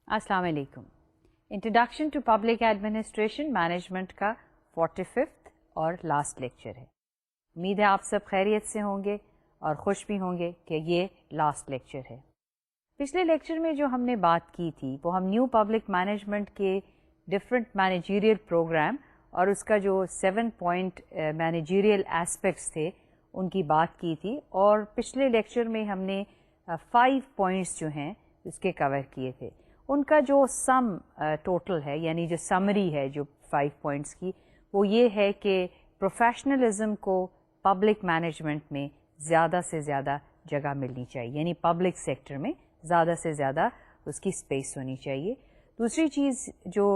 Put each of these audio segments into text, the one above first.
السلام علیکم. Introduction to public administration management کا 45 اور لاسٹ لیکچر ہے. امید ہے آپ سب خیریت سے ہوں گے اور خوش بھی ہوں گے کہ یہ لاسٹ لیکچر ہے. پچھلے لیکچر میں جو ہم نے بات کی تھی وہ ہم نیو پبلک مینجمنٹ کے ڈفرینٹ مینیجیریل پروگرام اور اس کا جو 7 پوائنٹ مینیجیریل ایسپیکٹس تھے ان کی بات کی تھی, اور پچھلے لیکچر میں ہم نے 5 پوائنٹس جو ہیں اس کے کور کیے تھے. ان کا جو سم ٹوٹل ہے, یعنی جو سمری ہے جو 5 پوائنٹس کی, وہ یہ ہے کہ پروفیشنلزم کو پبلک مینجمنٹ میں زیادہ سے زیادہ جگہ ملنی چاہیے, یعنی پبلک سیکٹر میں زیادہ سے زیادہ اس کی اسپیس ہونی چاہیے. دوسری چیز جو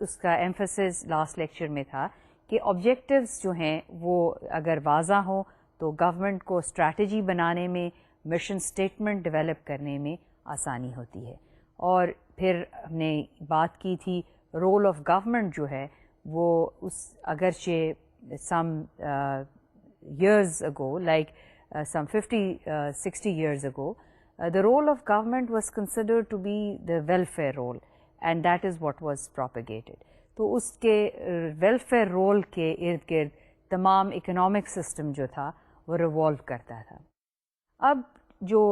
اس کا ایمفسس لاسٹ لیکچر میں تھا کہ آبجیکٹیوز جو ہیں وہ اگر واضح ہوں تو گورنمنٹ کو اسٹریٹجی بنانے میں, مشن اسٹیٹمنٹ ڈیولپ کرنے میں آسانی ہوتی ہے. اور پھر ہم نے بات کی تھی رول آف گورنمنٹ جو ہے وہ اس اگرچہ سم years ago, like some 50-60 years ago, the role of government was considered to be the welfare role, and that is what was propagated. تو اس کے ویلفیئر رول کے ارد گرد تمام اکنامک سسٹم جو تھا وہ ریوالو کرتا تھا. اب جو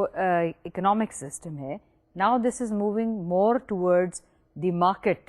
اکنامک سسٹم ہے, now this is moving more towards the market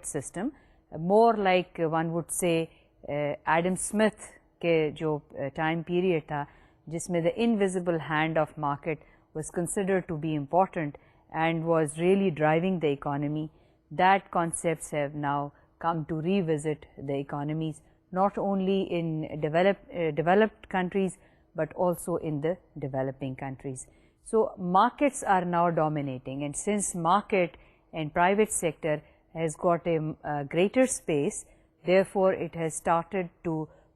system, more like one would say Adam Smith کے جو ٹائم پیریڈ تھا جس میں the invisible hand of market was considered to be important and was really driving the economy. That concepts have now come to revisit the economies not only in developed countries but also in the developing countries. So markets are now dominating, and since market and private sector has got a greater space, therefore it has started to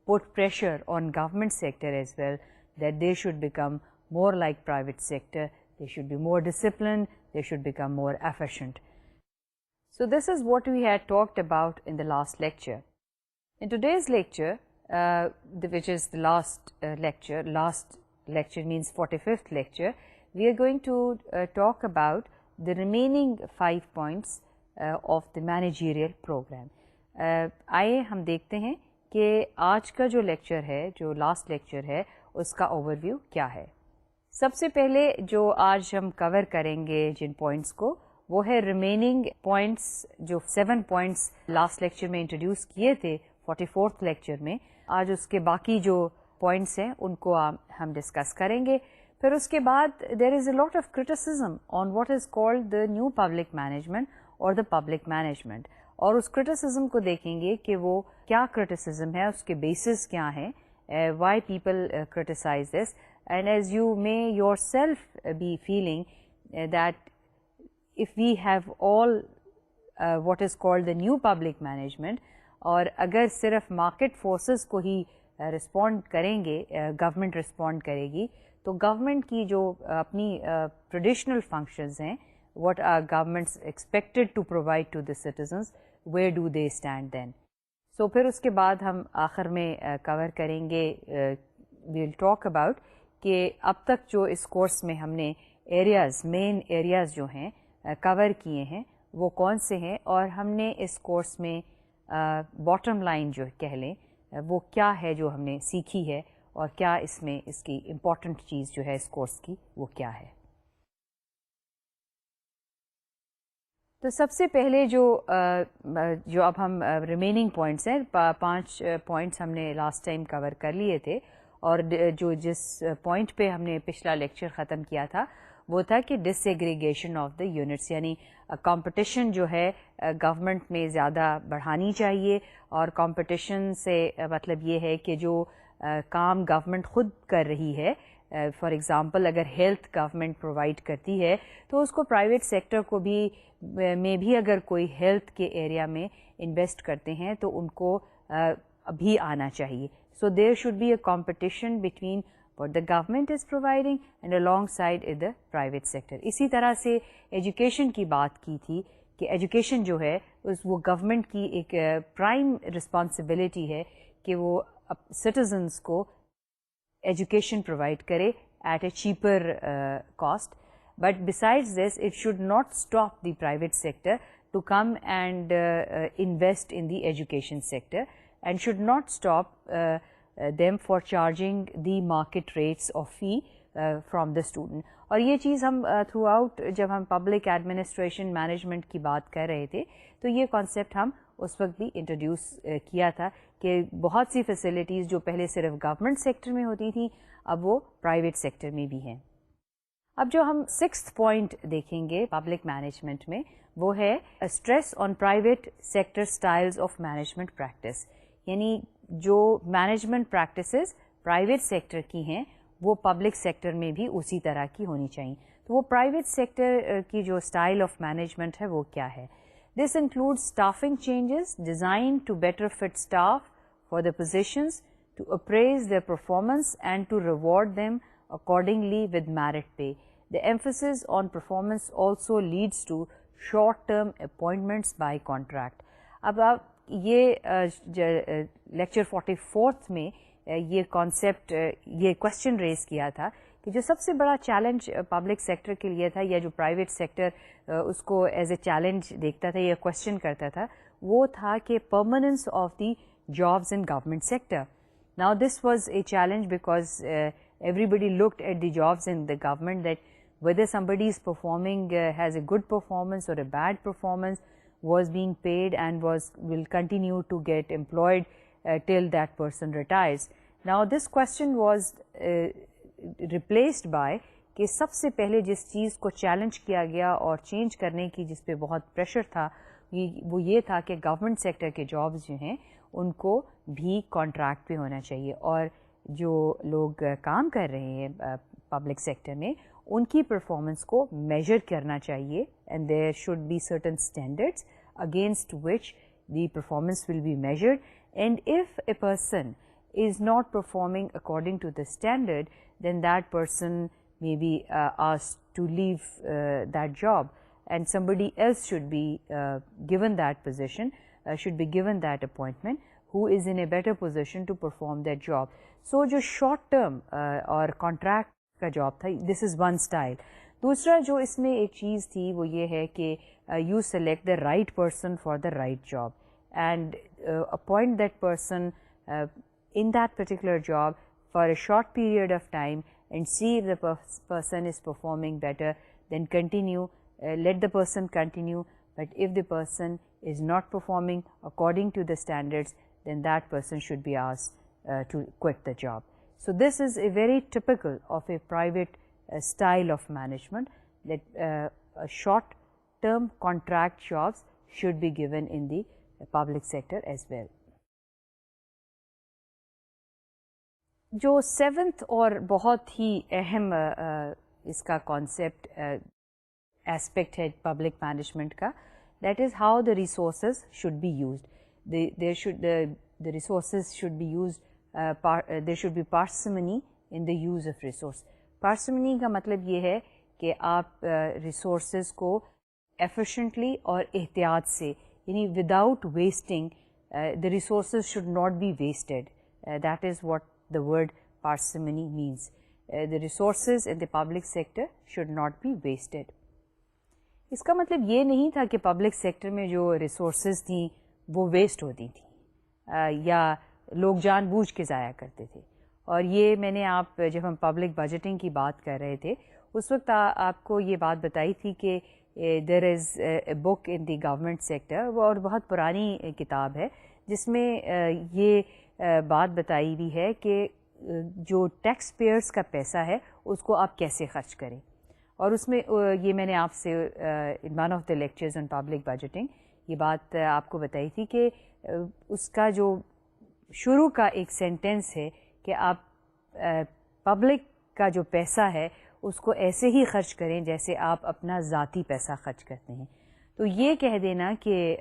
put pressure on government sector as well, that they should become more like private sector, they should be more disciplined, they should become more efficient. So this is what we had talked about in the last lecture. In today's lecture, which is the last lecture means 45th lecture, we are going to talk about the remaining 5 points of the managerial program. آئیے ہم دیکھتے ہیں کہ آج کا جو lecture ہے, جو لاسٹ لیکچر ہے, اس کا اوور ویو کیا ہے. سب سے پہلے جو آج ہم کور کریں گے جن پوائنٹس کو, وہ ہے ریمیننگ پوائنٹس جو 7 پوائنٹس لاسٹ لیکچر میں انٹروڈیوس کیے تھے 44th لیکچر میں. آج اس کے باقی جو پوائنٹس ہیں ان کو ہم ڈسکس کریں گے. پھر اس کے بعد there is a lot of criticism on what is called the new public management اور دا پبلک مینجمنٹ, اور اس کرٹیسزم کو دیکھیں گے کہ وہ کیا کرٹیسزم ہے, اس کے بیسز کیا ہیں, why people criticise this, and as you may yourself be feeling that if we have all what is called the new public management, اور اگر صرف مارکیٹ فورسز کو ہی رسپونڈ کریں گے, گورنمنٹ رسپونڈ کرے گی, تو گورنمنٹ کی جو اپنی ٹریڈیشنل فنکشنز ہیں, what are governments expected to provide to the citizens, where do they stand then. So پھر اس کے بعد ہم آخر میں کور کریں گے, we'll talk about کہ اب تک جو اس کورس میں ہم نے ایریاز, مین ایریاز جو ہیں کور کیے ہیں وہ کون سے ہیں, اور ہم نے اس کورس میں باٹم لائن جو کہہ لیں وہ کیا ہے جو ہم نے سیکھی ہے, اور کیا اس میں اس کی امپورٹنٹ چیز جو ہے اس کورس کی وہ کیا ہے. تو سب سے پہلے جو اب ہم ریمیننگ پوائنٹس ہیں, 5 پوائنٹس ہم نے لاسٹ ٹائم کور کر لیے تھے, اور جس پوائنٹ پہ ہم نے پچھلا لیکچر ختم کیا تھا وہ تھا کہ ڈس ایگریگیشن آف دا یونٹس, یعنی کمپٹیشن جو ہے گورنمنٹ میں زیادہ بڑھانی چاہیے, اور کمپٹیشن سے مطلب یہ ہے کہ جو کام گورنمنٹ خود کر رہی ہے, فار ایگزامپل اگر ہیلتھ گورنمنٹ پرووائڈ کرتی ہے تو اس کو پرائیویٹ سیکٹر کو بھی اگر کوئی ہیلتھ کے ایریا میں انویسٹ کرتے ہیں تو ان کو بھی آنا چاہیے. So there should be a competition between what the government is providing and alongside the private sector. اسی طرح سے ایجوکیشن کی بات کی تھی کہ ایجوکیشن جو ہے وہ گورنمنٹ کی ایک پرائم رسپانسبلٹی ہے کہ وہ سٹیزنس کو ایجوکیشن پرووائڈ کرے at a cheaper cost. But besides this, it should not stop the private sector to come and invest in the education sector, and should not stop them for charging the market rates of fee from the student. اور یہ چیز ہم through out جب ہم public administration management کی بات کر رہے تھے تو یہ کانسیپٹ ہم اس وقت بھی انٹروڈیوس کیا تھا کہ بہت سی فیسلٹیز جو پہلے صرف گورنمنٹ سیکٹر میں ہوتی تھیں اب وہ پرائیویٹ سیکٹر میں بھی ہیں. اب جو ہم 6th پوائنٹ دیکھیں گے پبلک مینجمنٹ میں وہ ہے stress on private sector styles of management practice. یعنی جو مینجمنٹ پریکٹسز پرائیویٹ سیکٹر کی ہیں وہ پبلک سیکٹر میں بھی اسی طرح کی ہونی چاہیے. تو وہ پرائیویٹ سیکٹر کی جو اسٹائل آف مینجمنٹ ہے وہ کیا ہے؟ This include staffing changes design to better fit staff for the positions to appraise their performance and to reward them accordingly with merit pay. The emphasis on performance also leads to short-term appointments by contract. اب آپ یہ lecture 44 میں یہ concept یہ question raise کیا تھا کہ جو سب سے بڑا چیلنج پبلک سیکٹر کے لیے تھا یا جو پرائیویٹ سیکٹر اس کو ایز اے چیلنج دیکھتا تھا یا کوشچن کرتا تھا وہ تھا کہ permanence of the jobs in government sector. Now this was a challenge because everybody looked at the jobs in the government, that whether somebody is performing has a good performance or a bad performance, was being paid and will continue to get employed till that person retires. Now this question was replaced by کہ سب سے پہلے جس چیز کو challenge کیا گیا اور change کرنے کی جس پہ بہت پریشر تھا وہ یہ تھا کہ گورنمنٹ سیکٹر کے جابز جو ہیں ان کو بھی کانٹریکٹ پہ ہونا چاہیے, اور جو لوگ کام کر رہے ہیں پبلک سیکٹر میں ان کی پرفارمنس کو میجر کرنا چاہیے, and there should be certain standards against which the performance will be measured, and if a person is not performing according to the standard, then that person may be asked to leave that job, and somebody else should be given that position, should be given that appointment, who is in a better position to perform that job. So جو short term اور contract کا job تھا, this is one style. دوسرا جو اس میں ایک چیز تھی وہ یہ ہے کہ you select the right person for the right job and appoint that person in that particular job for a short period of time and see if the person is performing better, then continue, let the person continue. But if the person is not performing according to the standards, then that person should be asked to quit the job. So this is a very typical of a private style of management, that short term contract jobs should be given in the public sector as well. جو 7th اور بہت ہی اہم اس کا concept aspect ہے public management کا, that is how the resources should be used. the resources should be used, there should be parsimony in the use of resource. Parsimony کا مطلب یہ ہے کہ آپ ریسورسز کو efficiently اور احتیاط سے, یعنی without wasting, the resources should not be wasted. That is what the word parsimony means. The resources in the public sector should not be wasted. اس کا مطلب یہ نہیں تھا کہ پبلک سیکٹر میں جو ریسورسز تھیں وہ ویسٹ ہوتی تھیں یا لوگ جان بوجھ کے ضائع کرتے تھے. اور یہ میں نے آپ جب ہم پبلک بجٹنگ کی بات کر رہے تھے اس وقت آپ کو یہ بات بتائی تھی کہ there is a book in the government sector, اور بہت پرانی کتاب ہے جس میں یہ بات بتائی بھی ہے کہ جو ٹیکس پیئرس کا پیسہ ہے اس کو آپ کیسے خرچ کریں. اور اس میں یہ میں نے آپ سے in one of the lectures on public budgeting یہ بات آپ کو بتائی تھی کہ اس کا جو شروع کا ایک سینٹینس ہے کہ آپ پبلک کا جو پیسہ ہے اس کو ایسے ہی خرچ کریں جیسے آپ اپنا ذاتی پیسہ خرچ کرتے ہیں. تو یہ کہہ دینا کہ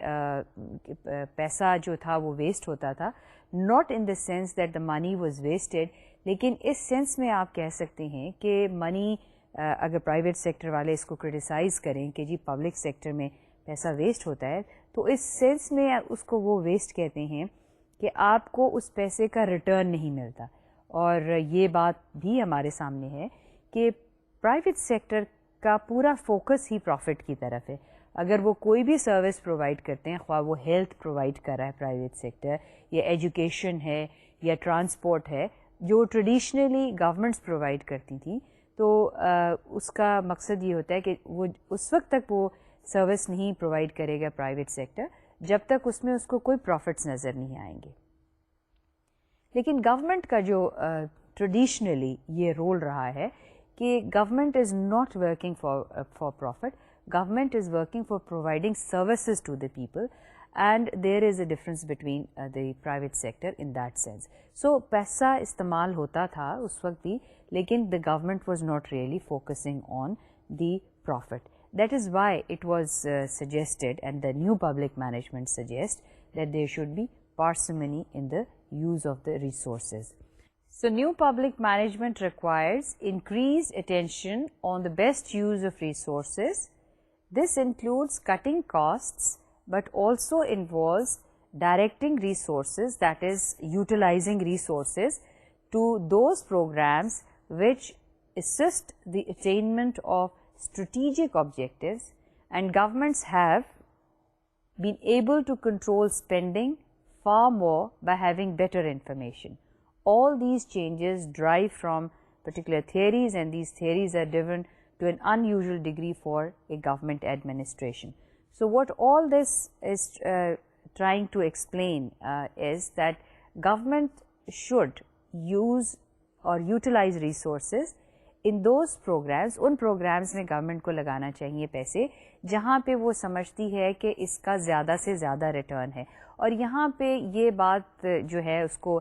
پیسہ جو تھا وہ ویسٹ ہوتا تھا, not in the sense that the money was wasted, لیکن اس سینس میں آپ کہہ سکتے ہیں کہ منی اگر پرائیویٹ سیکٹر والے اس کو کرٹیسائز کریں کہ جی پبلک سیکٹر میں پیسہ ویسٹ ہوتا ہے, تو اس سینس میں اس کو وہ ویسٹ کہتے ہیں کہ آپ کو اس پیسے کا ریٹرن نہیں ملتا. اور یہ بات بھی ہمارے سامنے ہے کہ پرائیویٹ سیکٹر کا پورا فوکس ہی پروفٹ کی طرف ہے. اگر وہ کوئی بھی سروس پرووائڈ کرتے ہیں, خواہ وہ ہیلتھ پرووائڈ کر رہا ہے پرائیویٹ سیکٹر, یا ایجوکیشن ہے, یا ٹرانسپورٹ ہے, جو ٹریڈیشنلی گورنمنٹس پرووائڈ کرتی تھیں, تو اس کا مقصد یہ ہوتا ہے کہ وہ اس وقت تک وہ سروس نہیں پرووائڈ کرے گا پرائیویٹ سیکٹر جب تک اس میں اس کو کوئی پروفٹس نظر نہیں آئیں گے. لیکن گورنمنٹ کا جو ٹریڈیشنلی یہ رول رہا ہے کہ government is not working for profit, government is working for providing services to the people, and there is a difference between the private sector in that sense. So پیسہ استعمال ہوتا تھا اس وقت بھی, لیکن the government was not really focusing on the profit. That is why it was suggested, and the new public management suggests that there should be parsimony in the use of the resources. So new public management requires increased attention on the best use of resources. This includes cutting costs, but also involves directing resources, that is utilizing resources to those programs which assist the attainment of strategic objectives, and governments have been able to control spending far more by having better information. All these changes derive from particular theories, and these theories are driven to an unusual degree for a government administration. So what all this is trying to explain is that government should use or utilize resources in those programmes, ان programmes میں government کو لگانا چاہیے پیسے جہاں پہ وہ سمجھتی ہے کہ اس کا زیادہ سے زیادہ ریٹرن ہے. اور یہاں پہ یہ بات جو ہے اس کو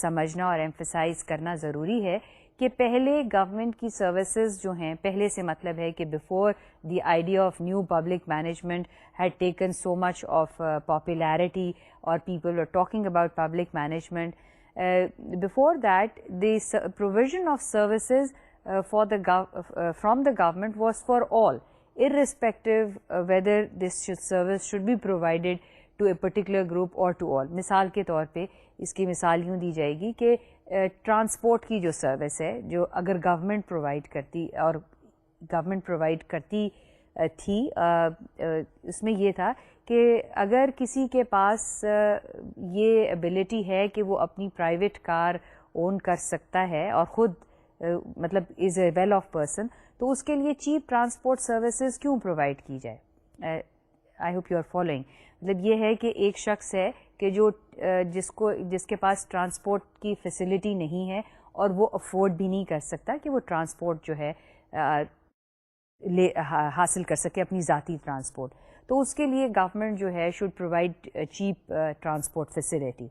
سمجھنا اور ایمفسائز کرنا ضروری ہے کہ پہلے گورنمنٹ کی سروسز جو ہیں, پہلے سے مطلب ہے کہ before the idea of new public management had taken so much of popularity اور people were talking about public management, before that the provision of services from the government was for all, irrespective whether this service should be provided to a particular group or to all. مثال کے طور پہ اس کی مثال یوں دی جائے گی کہ ٹرانسپورٹ کی جو سروس ہے, جو اگر گورنمنٹ پرووائڈ کرتی اور گورنمنٹ پرووائڈ کرتی تھی, اس میں یہ تھا کہ اگر کسی کے پاس یہ ایبلٹی ہے کہ وہ اپنی پرائیویٹ کار اون کر سکتا ہے اور خود مطلب is a well off person, تو اس کے لیے چیپ ٹرانسپورٹ سروسز کیوں پرووائڈ کی جائے. I hope you are following. مطلب یہ ہے کہ ایک شخص ہے کہ جو جس کے پاس ٹرانسپورٹ کی فیسلٹی نہیں ہے اور وہ افورڈ بھی نہیں کر سکتا کہ وہ ٹرانسپورٹ جو ہے حاصل کر سکے, اپنی ذاتی ٹرانسپورٹ, تو اس کے لیے گورنمنٹ جو ہے should provide cheap transport facility.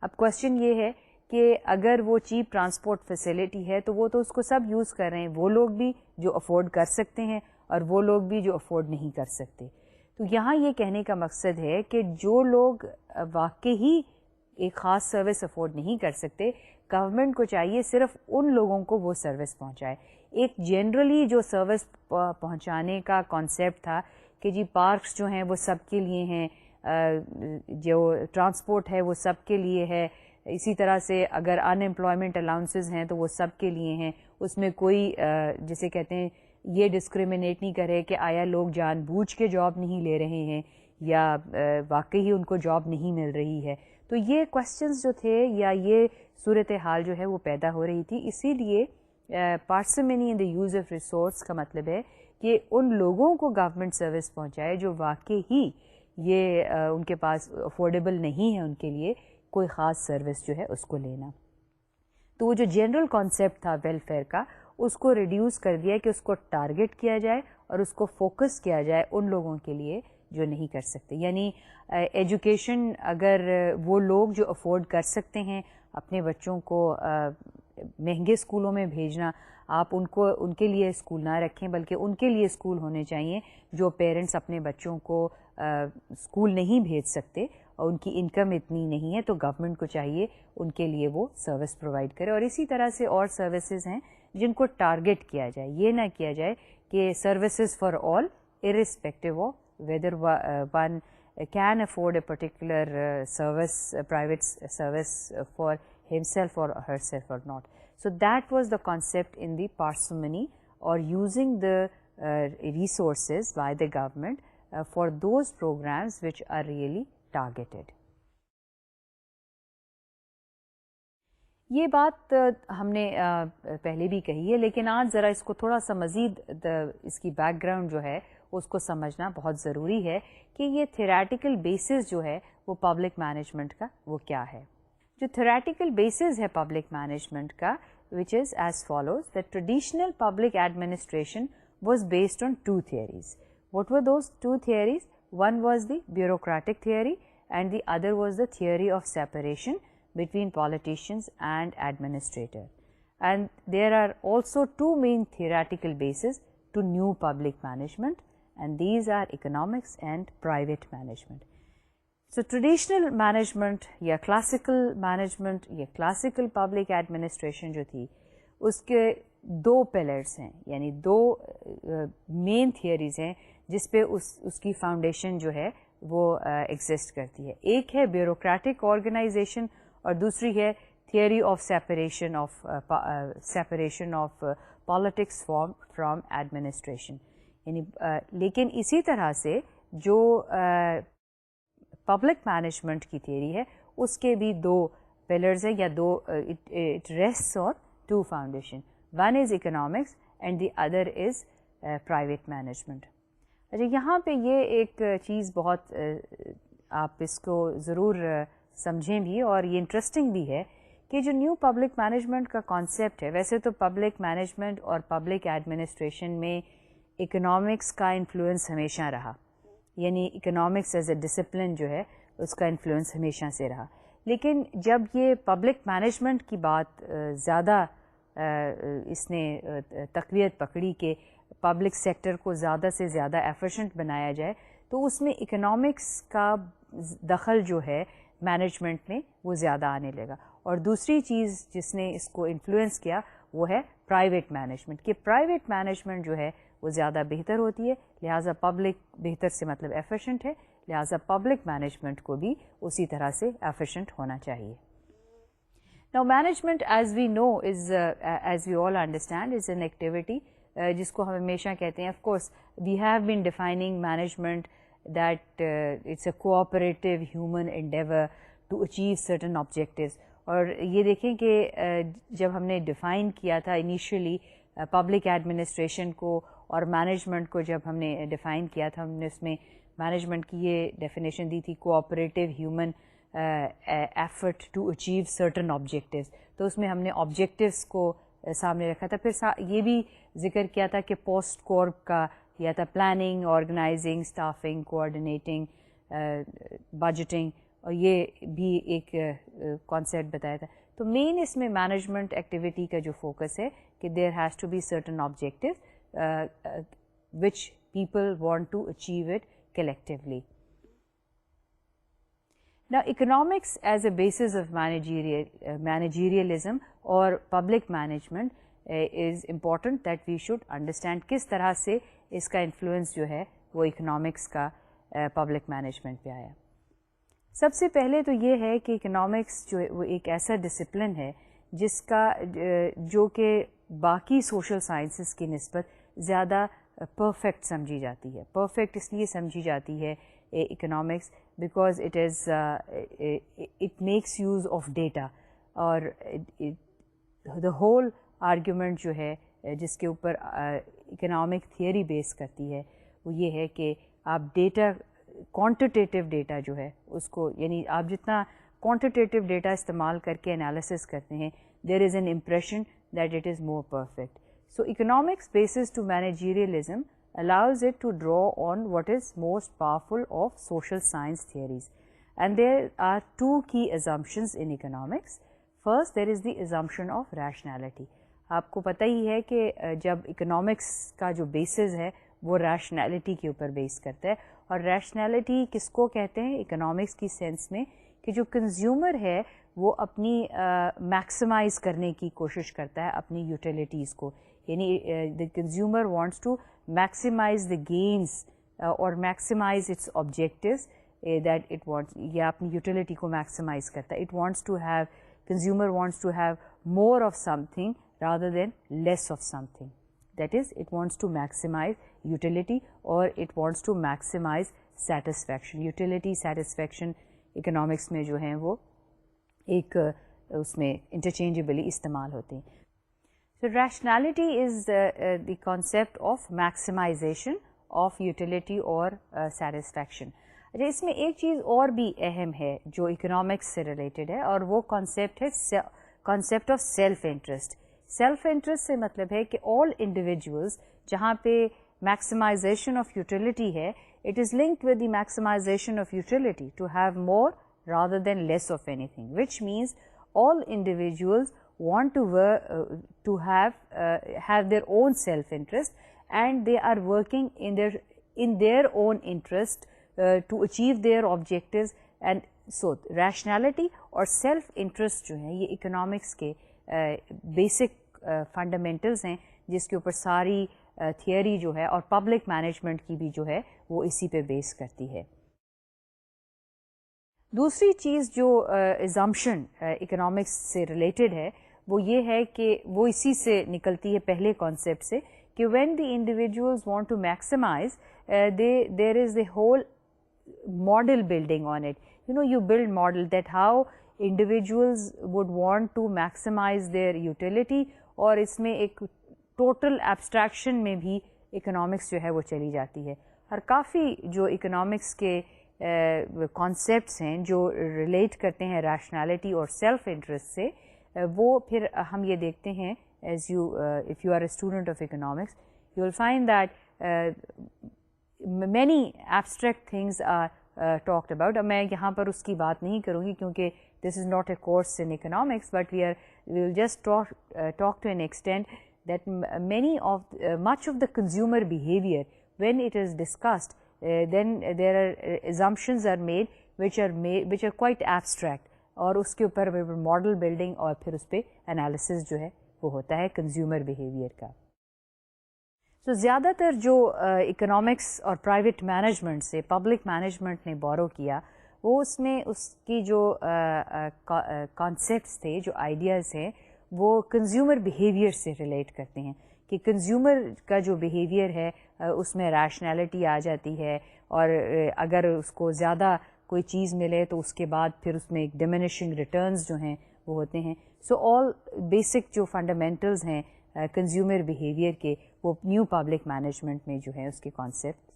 اب کوشچن یہ ہے کہ اگر وہ چیپ ٹرانسپورٹ فیسلٹی ہے تو وہ تو اس کو سب یوز کر رہے ہیں, وہ لوگ بھی جو افورڈ کر سکتے ہیں اور وہ لوگ بھی جو افورڈ نہیں کر سکتے. تو یہاں یہ کہنے کا مقصد ہے کہ جو لوگ واقعی ایک خاص سروس افورڈ نہیں کر سکتے, گورنمنٹ کو چاہیے صرف ان لوگوں کو وہ سروس پہنچائے. ایک جنرلی جو سروس پہنچانے کا کانسیپٹ تھا کہ جی پارکس جو ہیں وہ سب کے لیے ہیں, جو ٹرانسپورٹ ہے وہ سب کے لیے ہے, اسی طرح سے اگر ان امپلائمنٹ الاؤنسز ہیں تو وہ سب کے لیے ہیں, اس میں کوئی جسے کہتے ہیں یہ ڈسکریمنیٹ نہیں کرے کہ آیا لوگ جان بوجھ کے جاب نہیں لے رہے ہیں یا واقعی ان کو جاب نہیں مل رہی ہے. تو یہ کوسچنز جو تھے یا یہ صورتحال جو ہے وہ پیدا ہو رہی تھی. اسی لیے پارسیمنی ان دا یوز آف ریسورس کا مطلب ہے کہ ان لوگوں کو گورنمنٹ سروس پہنچائے جو واقعی یہ ان کے پاس افورڈیبل نہیں ہے ان کے لیے کوئی خاص سروس جو ہے اس کو لینا. تو وہ جو جنرل کانسیپٹ تھا ویلفیئر کا, اس کو ریڈیوس کر دیا کہ اس کو ٹارگٹ کیا جائے اور اس کو فوکس کیا جائے ان لوگوں کے لیے جو نہیں کر سکتے. یعنی ایجوکیشن اگر وہ لوگ جو افورڈ کر سکتے ہیں اپنے بچوں کو مہنگے اسکولوں میں بھیجنا, آپ ان کے لیے اسکول نہ رکھیں بلکہ ان کے لیے اسکول ہونے چاہیے جو پیرنٹس اپنے بچوں کو اسکول نہیں بھیج سکتے اور ان کی انکم اتنی نہیں ہے, تو گورنمنٹ کو چاہیے ان کے لیے وہ سروس پرووائڈ کرے. اور اسی طرح سے اور سروسز ہیں جن کو ٹارگٹ کیا جائے, یہ نہ کیا جائے کہ services for all irrespective of whether one can afford a particular service, private service for himself or herself or not. So that was the concept in the parsimony or using the resources by the government for those programs which are really targeted. یہ بات ہم نے پہلے بھی کہی ہے، لیکن آج ذرا اس کو تھوڑا سا مزید اس کی بیک گراؤنڈ جو ہے اس کو سمجھنا بہت ضروری ہے کہ یہ تھیوریٹیکل بیسس جو ہے وہ پبلک مینجمنٹ کا وہ کیا ہے. جو تھیوریٹیکل بیسس ہے پبلک مینجمنٹ کا which is as follows: that traditional public administration was based on two theories. What were those two theories? One was the bureaucratic theory and the other was the theory of separation between politicians and administrator. And there are also two main theoretical bases to new public management, and these are economics and private management. So traditional management یا classical management یا classical public administration جو تھی اس کے دو pillars ہیں، یعنی دو مین theories ہیں جس پہ اس کی فاؤنڈیشن جو ہے وہ ایگزسٹ کرتی ہے. ایک ہے بیوروکریٹک آرگنائزیشن اور دوسری ہے theory of separation of politics from administration. یعنی لیکن اسی طرح سے جو پبلک مینجمنٹ کی تھیوری ہے اس کے بھی دو پلرز ہیں یا دو it rests on two foundation. One is economics and the other is private management. اچھا یہاں پہ یہ ایک چیز بہت آپ اس کو ضرور سمجھیں بھی اور یہ انٹرسٹنگ بھی ہے کہ جو نیو پبلک مینجمنٹ کا کانسیپٹ ہے، ویسے تو پبلک مینجمنٹ اور پبلک ایڈمنسٹریشن میں اکنامکس کا انفلوئنس ہمیشہ رہا، یعنی اکنامکس ایز اے ڈسپلن جو ہے اس کا انفلوئنس ہمیشہ سے رہا. لیکن جب یہ پبلک مینجمنٹ کی بات زیادہ اس نے تقویت پکڑی کہ پبلک سیکٹر کو زیادہ سے زیادہ ایفیشینٹ بنایا جائے، تو اس میں اکنامکس کا دخل جو ہے مینجمنٹ میں وہ زیادہ آنے لگا. اور دوسری چیز جس نے اس کو انفلوئنس کیا وہ ہے پرائیویٹ مینجمنٹ، کہ پرائیویٹ مینجمنٹ جو ہے وہ زیادہ بہتر ہوتی ہے، لہٰذا پبلک بہتر سے مطلب ایفیشینٹ ہے، لہٰذا پبلک مینجمنٹ کو بھی اسی طرح سے ایفیشینٹ ہونا چاہیے. Now management as we know is as we all understand is an activity جس کو ہم ہمیشہ کہتے ہیں. Of course we have been defining management that it's a cooperative human endeavor to achieve certain objectives. اور یہ دیکھیں کہ جب ہم نے ڈیفائن کیا تھا انیشیلی پبلک ایڈمنسٹریشن کو اور مینجمنٹ کو، جب ہم نے ڈیفائن کیا تھا ہم نے اس میں مینجمنٹ کی یہ ڈیفینیشن دی تھی cooperative human effort to achieve certain objectives. تو اس میں ہم نے آبجیکٹیوز کو سامنے رکھا تھا. پھر یہ بھی ذکر کیا تھا کہ پوسٹ کورپ کا یا تھا پلاننگ، آرگنائزنگ، اسٹافنگ، کوآرڈینیٹنگ، بجٹنگ، اور یہ بھی ایک کانسیپٹ بتایا تھا. تو مین اس میں مینجمنٹ ایکٹیویٹی کا جو فوکس ہے کہ there has to be certain objective which people want to achieve it collectively. Now economics as a basis of managerialism or public management is important that we should understand کس طرح سے اس کا influence جو ہے وہ economics کا public management پہ آیا. سب سے پہلے تو یہ ہے کہ اکنامکس جو ہے وہ ایک ایسا ڈسپلن ہے جس کا جو کہ باقی سوشل سائنسز کی نسبت زیادہ پرفیکٹ سمجھی جاتی ہے. پرفیکٹ اس لیے سمجھی جاتی ہے economics because it makes use of data. اور دا ہول آرگیومنٹ جو ہے جس کے اوپر اکنامک تھیوری بیس کرتی ہے وہ یہ ہے کہ آپ ڈیٹا، کوانٹیٹیو ڈیٹا جو ہے اس کو، یعنی آپ جتنا کوانٹیٹیو ڈیٹا استعمال کر کے انالیسس کرتے ہیں there is an impression that it is more perfect. So economics basis to managerialism allows it to draw on what is most powerful of social science theories. And there are two key assumptions in economics. First, there is the assumption of rationality. آپ کو پتہ ہی ہے کہ جب economics کا جو bases ہے وہ ریشنالٹی کے اوپر بیس کرتا ہے. اور ریشنالٹی کس کو کہتے ہیں اکنامکس کی سینس میں کہ جو کنزیومر ہے وہ اپنی میکسیمائز کرنے کی کوشش کرتا ہے اپنی یوٹیلیٹیز کو. یعنی the consumer wants to maximize the gains or maximize its objectives that it wants, یا اپنی یوٹیلیٹی کو میکسیمائز کرتا ہے. it wants to have, consumer wants to have more of something rather than less of something. That is, it wants to maximize utility or it wants to maximize satisfaction. Utility, satisfaction economics میں جو ہیں وہ ایک اس میں interchangeably استعمال ہوتے ہیں. So rationality is the concept of maximization of utility or satisfaction. اچھا اس میں ایک چیز اور بھی اہم ہے جو اکنامکس سے ریلیٹڈ ہے اور وہ کانسیپٹ ہے concept of self interest. Self interest سے مطلب ہے کہ آل انڈیویجولس جہاں پہ میکسیمائزیشن آف یوٹیلیٹی ہے it is linked with the maximisation of utility to have more rather than less of anything, which means all individuals want to have their own self interest and they are working in their own interest to achieve their objectives. And so rationality اور self interest جو ہیں یہ economics کے basic fundamentals ہیں جس کے اوپر ساری theory جو ہے اور public management کی بھی جو ہے وہ اسی پہ بیس کرتی ہے. دوسری چیز جو assumption اکنامکس سے ریلیٹڈ ہے وہ یہ ہے کہ وہ اسی سے نکلتی ہے پہلے کانسیپٹ سے کہ when the individuals want to maximize there is a whole model building on it. You build model that how individuals would want to maximize their utility اور اس میں ایک ٹوٹل ایبسٹریکشن میں بھی اکنامکس جو ہے وہ چلی جاتی ہے. اور کافی جو اکنامکس کے کانسیپٹس ہیں جو ریلیٹ کرتے ہیں ریشنالٹی اور سیلف انٹرسٹ سے وہ پھر ہم یہ دیکھتے ہیں as you if you are a student of economics you will find that many abstract things are talked about. اب میں یہاں پر اس کی بات نہیں کروں گی کیونکہ this is not a course in economics but we will just talk to an extent that much of the consumer behavior when it is discussed then there are assumptions are made which are quite abstract اور اس کے اوپر model building اور پھر اس پہ analysis جو ہے وہ ہوتا ہے کنزیومر بیہیویئر کا. تو زیادہ تر جو اکنامکس اور پرائیویٹ مینجمنٹ سے پبلک مینجمنٹ نے بورو کیا وہ اس میں اس کی جو کانسیپٹس تھے جو آئیڈیاز ہیں وہ کنزیومر بیہیویئر سے ریلیٹ کرتے ہیں کہ کنزیومر کا جو بیہیویئر ہے اس میں ریشنالٹی آ جاتی ہے اور اگر اس کو زیادہ کوئی چیز ملے تو اس کے بعد پھر اس میں ایک ڈیمینشنگ ریٹرنز جو ہیں وہ ہوتے ہیں. سو آل بیسک جو فنڈامنٹلز ہیں کنزیومر بیہیویئر کے وہ نیو پبلک مینجمنٹ میں جو ہے اس کے کانسیپٹ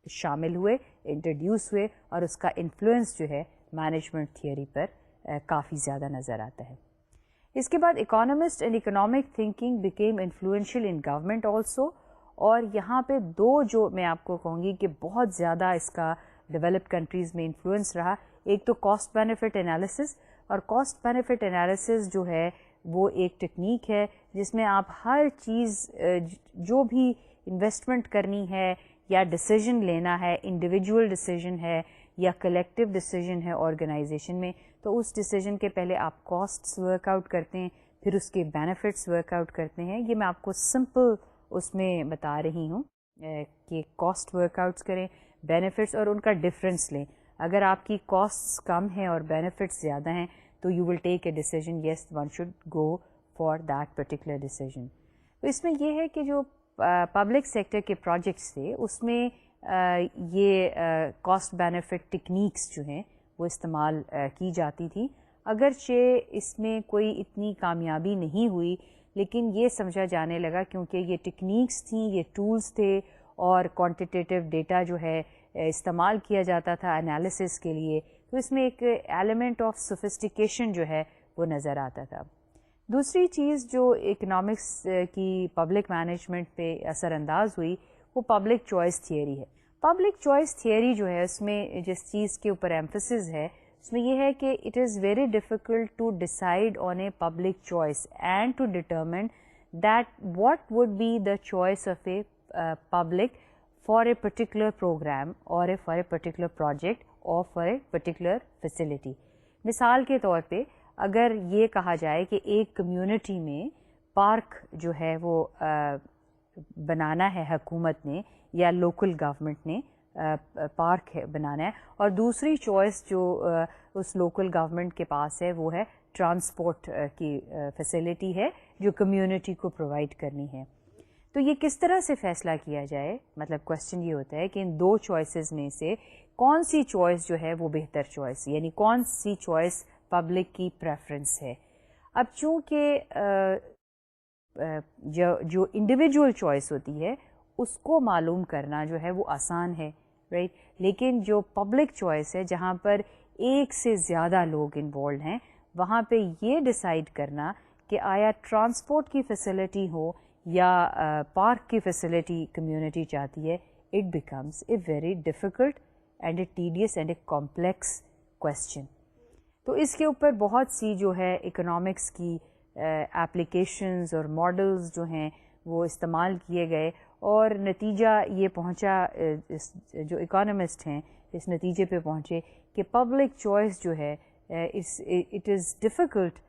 شامل ہوئے, انٹروڈیوس ہوئے اور اس کا انفلوئنس جو ہے مینجمنٹ تھیوری پر کافی زیادہ نظر آتا ہے. اس کے بعد economist and economic thinking became influential in government also. اور یہاں پہ دو جو میں آپ کو کہوں گی کہ بہت زیادہ اس کا ڈیولپڈ کنٹریز میں انفلوئنس رہا, ایک تو کاسٹ بینیفٹ انالیسس. اور کاسٹ بینیفٹ انالیسس جو ہے وہ ایک ٹیکنیک ہے جس میں آپ ہر چیز جو بھی انویسٹمنٹ کرنی ہے یا ڈیسیژن لینا ہے, انڈیویجول ڈیسیژن ہے یا کلیکٹیو ڈیسیژن ہے آرگنائزیشن میں, تو اس ڈیسیژن کے پہلے آپ کاسٹس ورک آؤٹ کرتے ہیں پھر اس کے بینیفٹس ورک آؤٹ کرتے ہیں. یہ میں آپ کو سمپل اس میں بتا رہی ہوں کہ کاسٹ ورک آؤٹس کریں, بینیفٹس اور ان کا ڈفرینس لیں. اگر آپ کی کاسٹس کم ہیں اور بینیفٹس زیادہ ہیں تو you will take a decision yes one should go for that particular decision. تو اس میں یہ ہے کہ جو پبلک سیکٹر کے پروجیکٹس تھے اس میں یہ کاسٹ بینیفٹ ٹیکنیکس جو ہیں وہ استعمال کی جاتی تھی. اگرچہ اس میں کوئی اتنی کامیابی نہیں ہوئی لیکن یہ سمجھا جانے لگا کیونکہ یہ ٹیکنیکس تھیں, یہ ٹولز تھے اور کوانٹیٹیو ڈیٹا جو ہے استعمال کیا جاتا تھا انالیسس کے لیے, تو اس میں ایک ایلیمنٹ آف سوفسٹیکیشن جو ہے وہ نظر آتا تھا. دوسری چیز جو اکنامکس کی پبلک مینجمنٹ پہ اثر انداز ہوئی وہ پبلک چوائس تھیوری ہے. پبلک چوائس تھیوری جو ہے اس میں جس چیز کے اوپر ایمفسس ہے اس میں یہ ہے کہ it is very difficult to decide on a public choice and to determine that what would be the choice of a public for a particular programme اور فار اے پرٹیکولر پروجیکٹ اور for a particular facility. مثال کے طور پہ اگر یہ کہا جائے کہ ایک کمیونٹی میں پارک جو ہے وہ بنانا ہے حکومت نے یا لوکل گورنمنٹ نے پارک بنانا ہے اور دوسری چوائس جو اس لوکل گورنمنٹ کے پاس ہے وہ ہے ٹرانسپورٹ کی فیسلٹی ہے جو کمیونٹی کو پرووائڈ کرنی ہے. تو یہ کس طرح سے فیصلہ کیا جائے؟ مطلب کوشچن یہ ہوتا ہے کہ ان دو چوائسیز میں سے کون سی چوائس جو ہے وہ بہتر چوائس، یعنی کون سی چوائس پبلک کی پریفرنس ہے. اب چونکہ جو انڈیویجول چوائس ہوتی ہے اس کو معلوم کرنا جو ہے وہ آسان ہے، رائٹ. لیکن جو پبلک چوائس ہے جہاں پر ایک سے زیادہ لوگ انوالوڈ ہیں، وہاں پہ یہ ڈیسائیڈ کرنا کہ آیا ٹرانسپورٹ کی فیسلٹی ہو یا پارک کی فیسلٹی کمیونٹی چاہتی ہے، it becomes a very difficult and a tedious and a complex question. تو اس کے اوپر بہت سی جو ہے اکنامکس کی ایپلیکیشنز اور ماڈلز جو ہیں وہ استعمال کیے گئے، اور نتیجہ یہ پہنچا، جو اکانومسٹ ہیں اس نتیجے پہ پہنچے کہ پبلک چوائس جو ہے it is difficult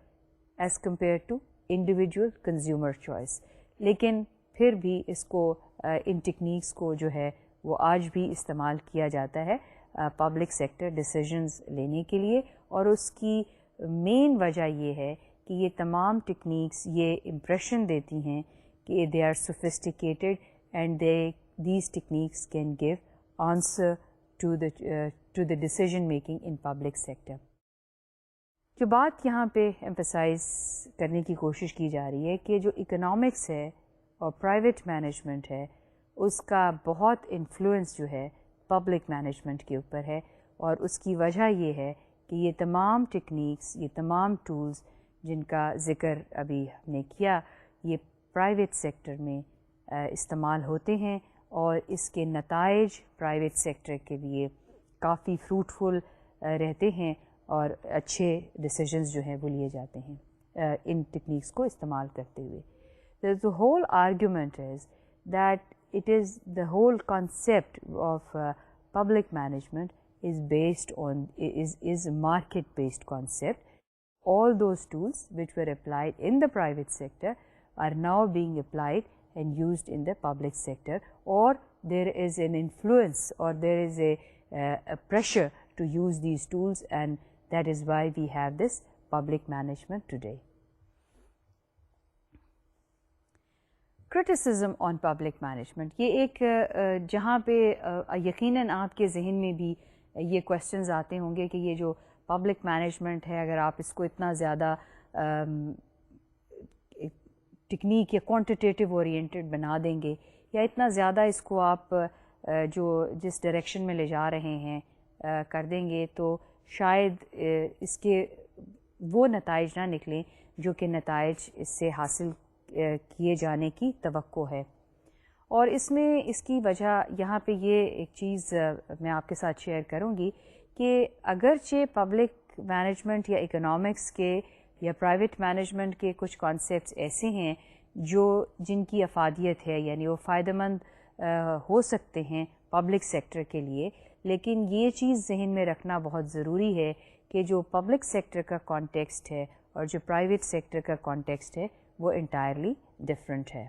as compare to individual consumer choice. لیکن پھر بھی اس کو ان ٹیکنیکس کو جو ہے وہ آج بھی استعمال کیا جاتا ہے پبلک سیکٹر ڈیسیژنز لینے کے لیے، اور اس کی مین وجہ یہ ہے کہ یہ تمام ٹیکنیکس یہ امپریشن دیتی ہیں کہ they are sophisticated and these techniques can give answer to the decision making in public sector. جو بات یہاں پہ ایمفسائز کرنے کی کوشش کی جا رہی ہے کہ جو اکنامکس ہے اور پرائیویٹ مینجمنٹ ہے اس کا بہت انفلوئنس جو ہے پبلک مینجمنٹ کے اوپر ہے، اور اس کی وجہ یہ ہے کہ یہ تمام ٹیکنیکس، یہ تمام ٹولز جن کا ذکر ابھی ہم نے کیا، یہ پرائیویٹ سیکٹر میں استعمال ہوتے ہیں، اور اس کے نتائج پرائیویٹ سیکٹر کے لیے کافی فروٹفل رہتے ہیں، اور اچھے ڈیسیژنز جو ہیں وہ لیے جاتے ہیں ان ٹیکنیکس کو استعمال کرتے ہوئے. The whole argument is that it is the whole concept of public management is based on is a market based concept. All those tools which were applied in the private sector are now being applied and used in the public sector, or there is an influence or there is a pressure to use these tools, and that is why we have this public management today. Criticism on public management، یہ ایک جہاں پہ یقیناً آپ کے ذہن میں بھی یہ کویشچنز آتے ہوں گے کہ یہ جو پبلک مینجمنٹ ہے اگر آپ اس کو اتنا زیادہ ٹیکنیک یا کوانٹیٹیو اورینٹڈ بنا دیں گے، یا اتنا زیادہ اس کو آپ جو جس ڈائریکشن میں لے جا رہے ہیں کر دیں گے، تو شاید اس کے وہ نتائج نہ نکلیں جو کہ نتائج اس سے حاصل کیے جانے کی توقع ہے. اور اس میں اس کی وجہ یہاں پہ یہ ایک چیز میں آپ کے ساتھ شیئر کروں گی کہ اگرچہ پبلک مینجمنٹ یا اکنامکس کے یا پرائیویٹ مینجمنٹ کے کچھ کانسیپٹس ایسے ہیں جن کی افادیت ہے، یعنی وہ فائدہ مند ہو سکتے ہیں پبلک سیکٹر کے لیے، لیکن یہ چیز ذہن میں رکھنا بہت ضروری ہے کہ جو پبلک سیکٹر کا کانٹیکسٹ ہے اور جو پرائیویٹ سیکٹر کا کانٹیکسٹ ہے وہ انٹائرلی ڈفرینٹ ہے.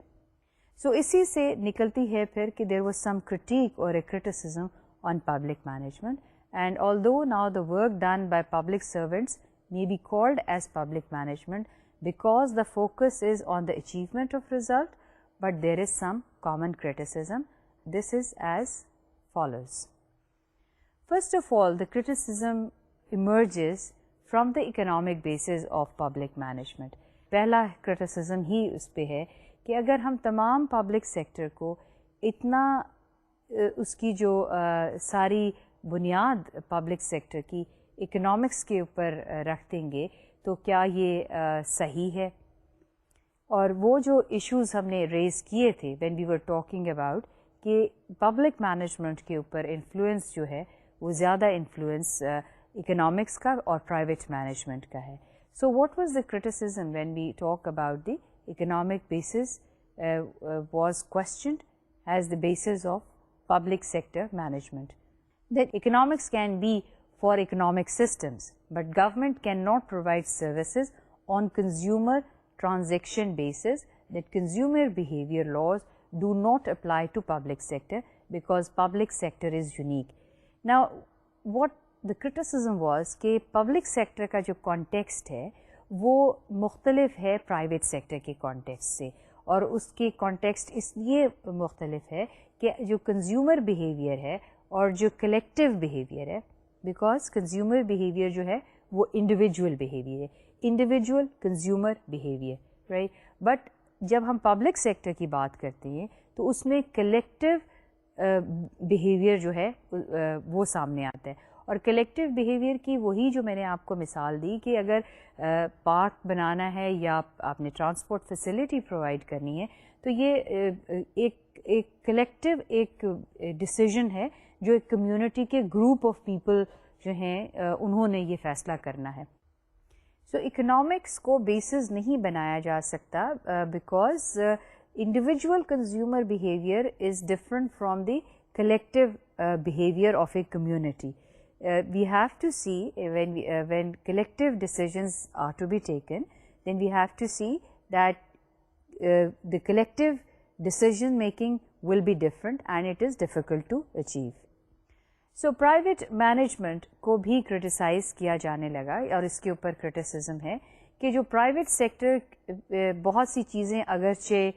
سو اسی سے نکلتی ہے پھر کہ دیر واز سم کرٹیک اور a criticism on public management, and although now the work done by public servants may be called as public management because the focus is on the achievement of result, but there is some common criticism. This is as follows. First of all, the criticism emerges from the economic basis of public management. پہلا criticism ہی اس پہ ہے کہ اگر ہم تمام public sector کو اتنا اس کی جو ساری بنیاد پبلک سیکٹر کی اکنامکس کے اوپر رکھ دیں گے تو کیا یہ صحیح ہے. اور وہ جو ایشوز ہم نے ریز کیے تھے when we were talking about کہ پبلک مینجمنٹ کے اوپر انفلوئنس جو ہے وہ زیادہ انفلوئنس اکنامکس کا اور پرائیویٹ مینجمنٹ کا ہے. So what was the criticism when we talk about the economic basis was questioned as the basis of public sector management. That economics can be for economic systems, but government cannot provide services on consumer transaction basis, that consumer behavior laws do not apply to public sector because public sector is unique. Now, what the criticism was کہ public sector کا جو context ہے وہ مختلف ہے private sector کے context سے، اور اس کے کانٹیکسٹ اس لیے مختلف ہے کہ جو کنزیومر بیہیویئر ہے اور جو کلیکٹیو بیہیویئر ہے، بیکاز کنزیومر بیہیویئر جو ہے وہ انڈیویجول بیہیویئر ہے، individual consumer behaviour, right. But جب ہم پبلک سیکٹر کی بات کرتے ہیں تو اس میں کلیکٹیو بیہیویئر جو ہے وہ سامنے آتا ہے. اور کلیکٹیو بیہیویئر کی وہی جو میں نے آپ کو مثال دی کہ اگر پارک بنانا ہے یا آپ نے ٹرانسپورٹ فیسلٹی پرووائڈ کرنی ہے تو یہ ایک کلیکٹیو ایک ڈیسیژن ہے جو ایک کمیونٹی کے گروپ آف پیپل جو ہیں انہوں نے یہ فیصلہ کرنا ہے. سو اکنامکس کو بیسز نہیں بنایا جا سکتا because individual consumer behavior is different from the collective behavior of a community. We have to see when collective decisions are to be taken, then we have to see that the collective decision making will be different and it is difficult to achieve. So private management کو بھی criticize کیا جانے لگا اور اس کے اوپر criticism ہے کہ جو private sector بہت سی چیزیں اگرچہ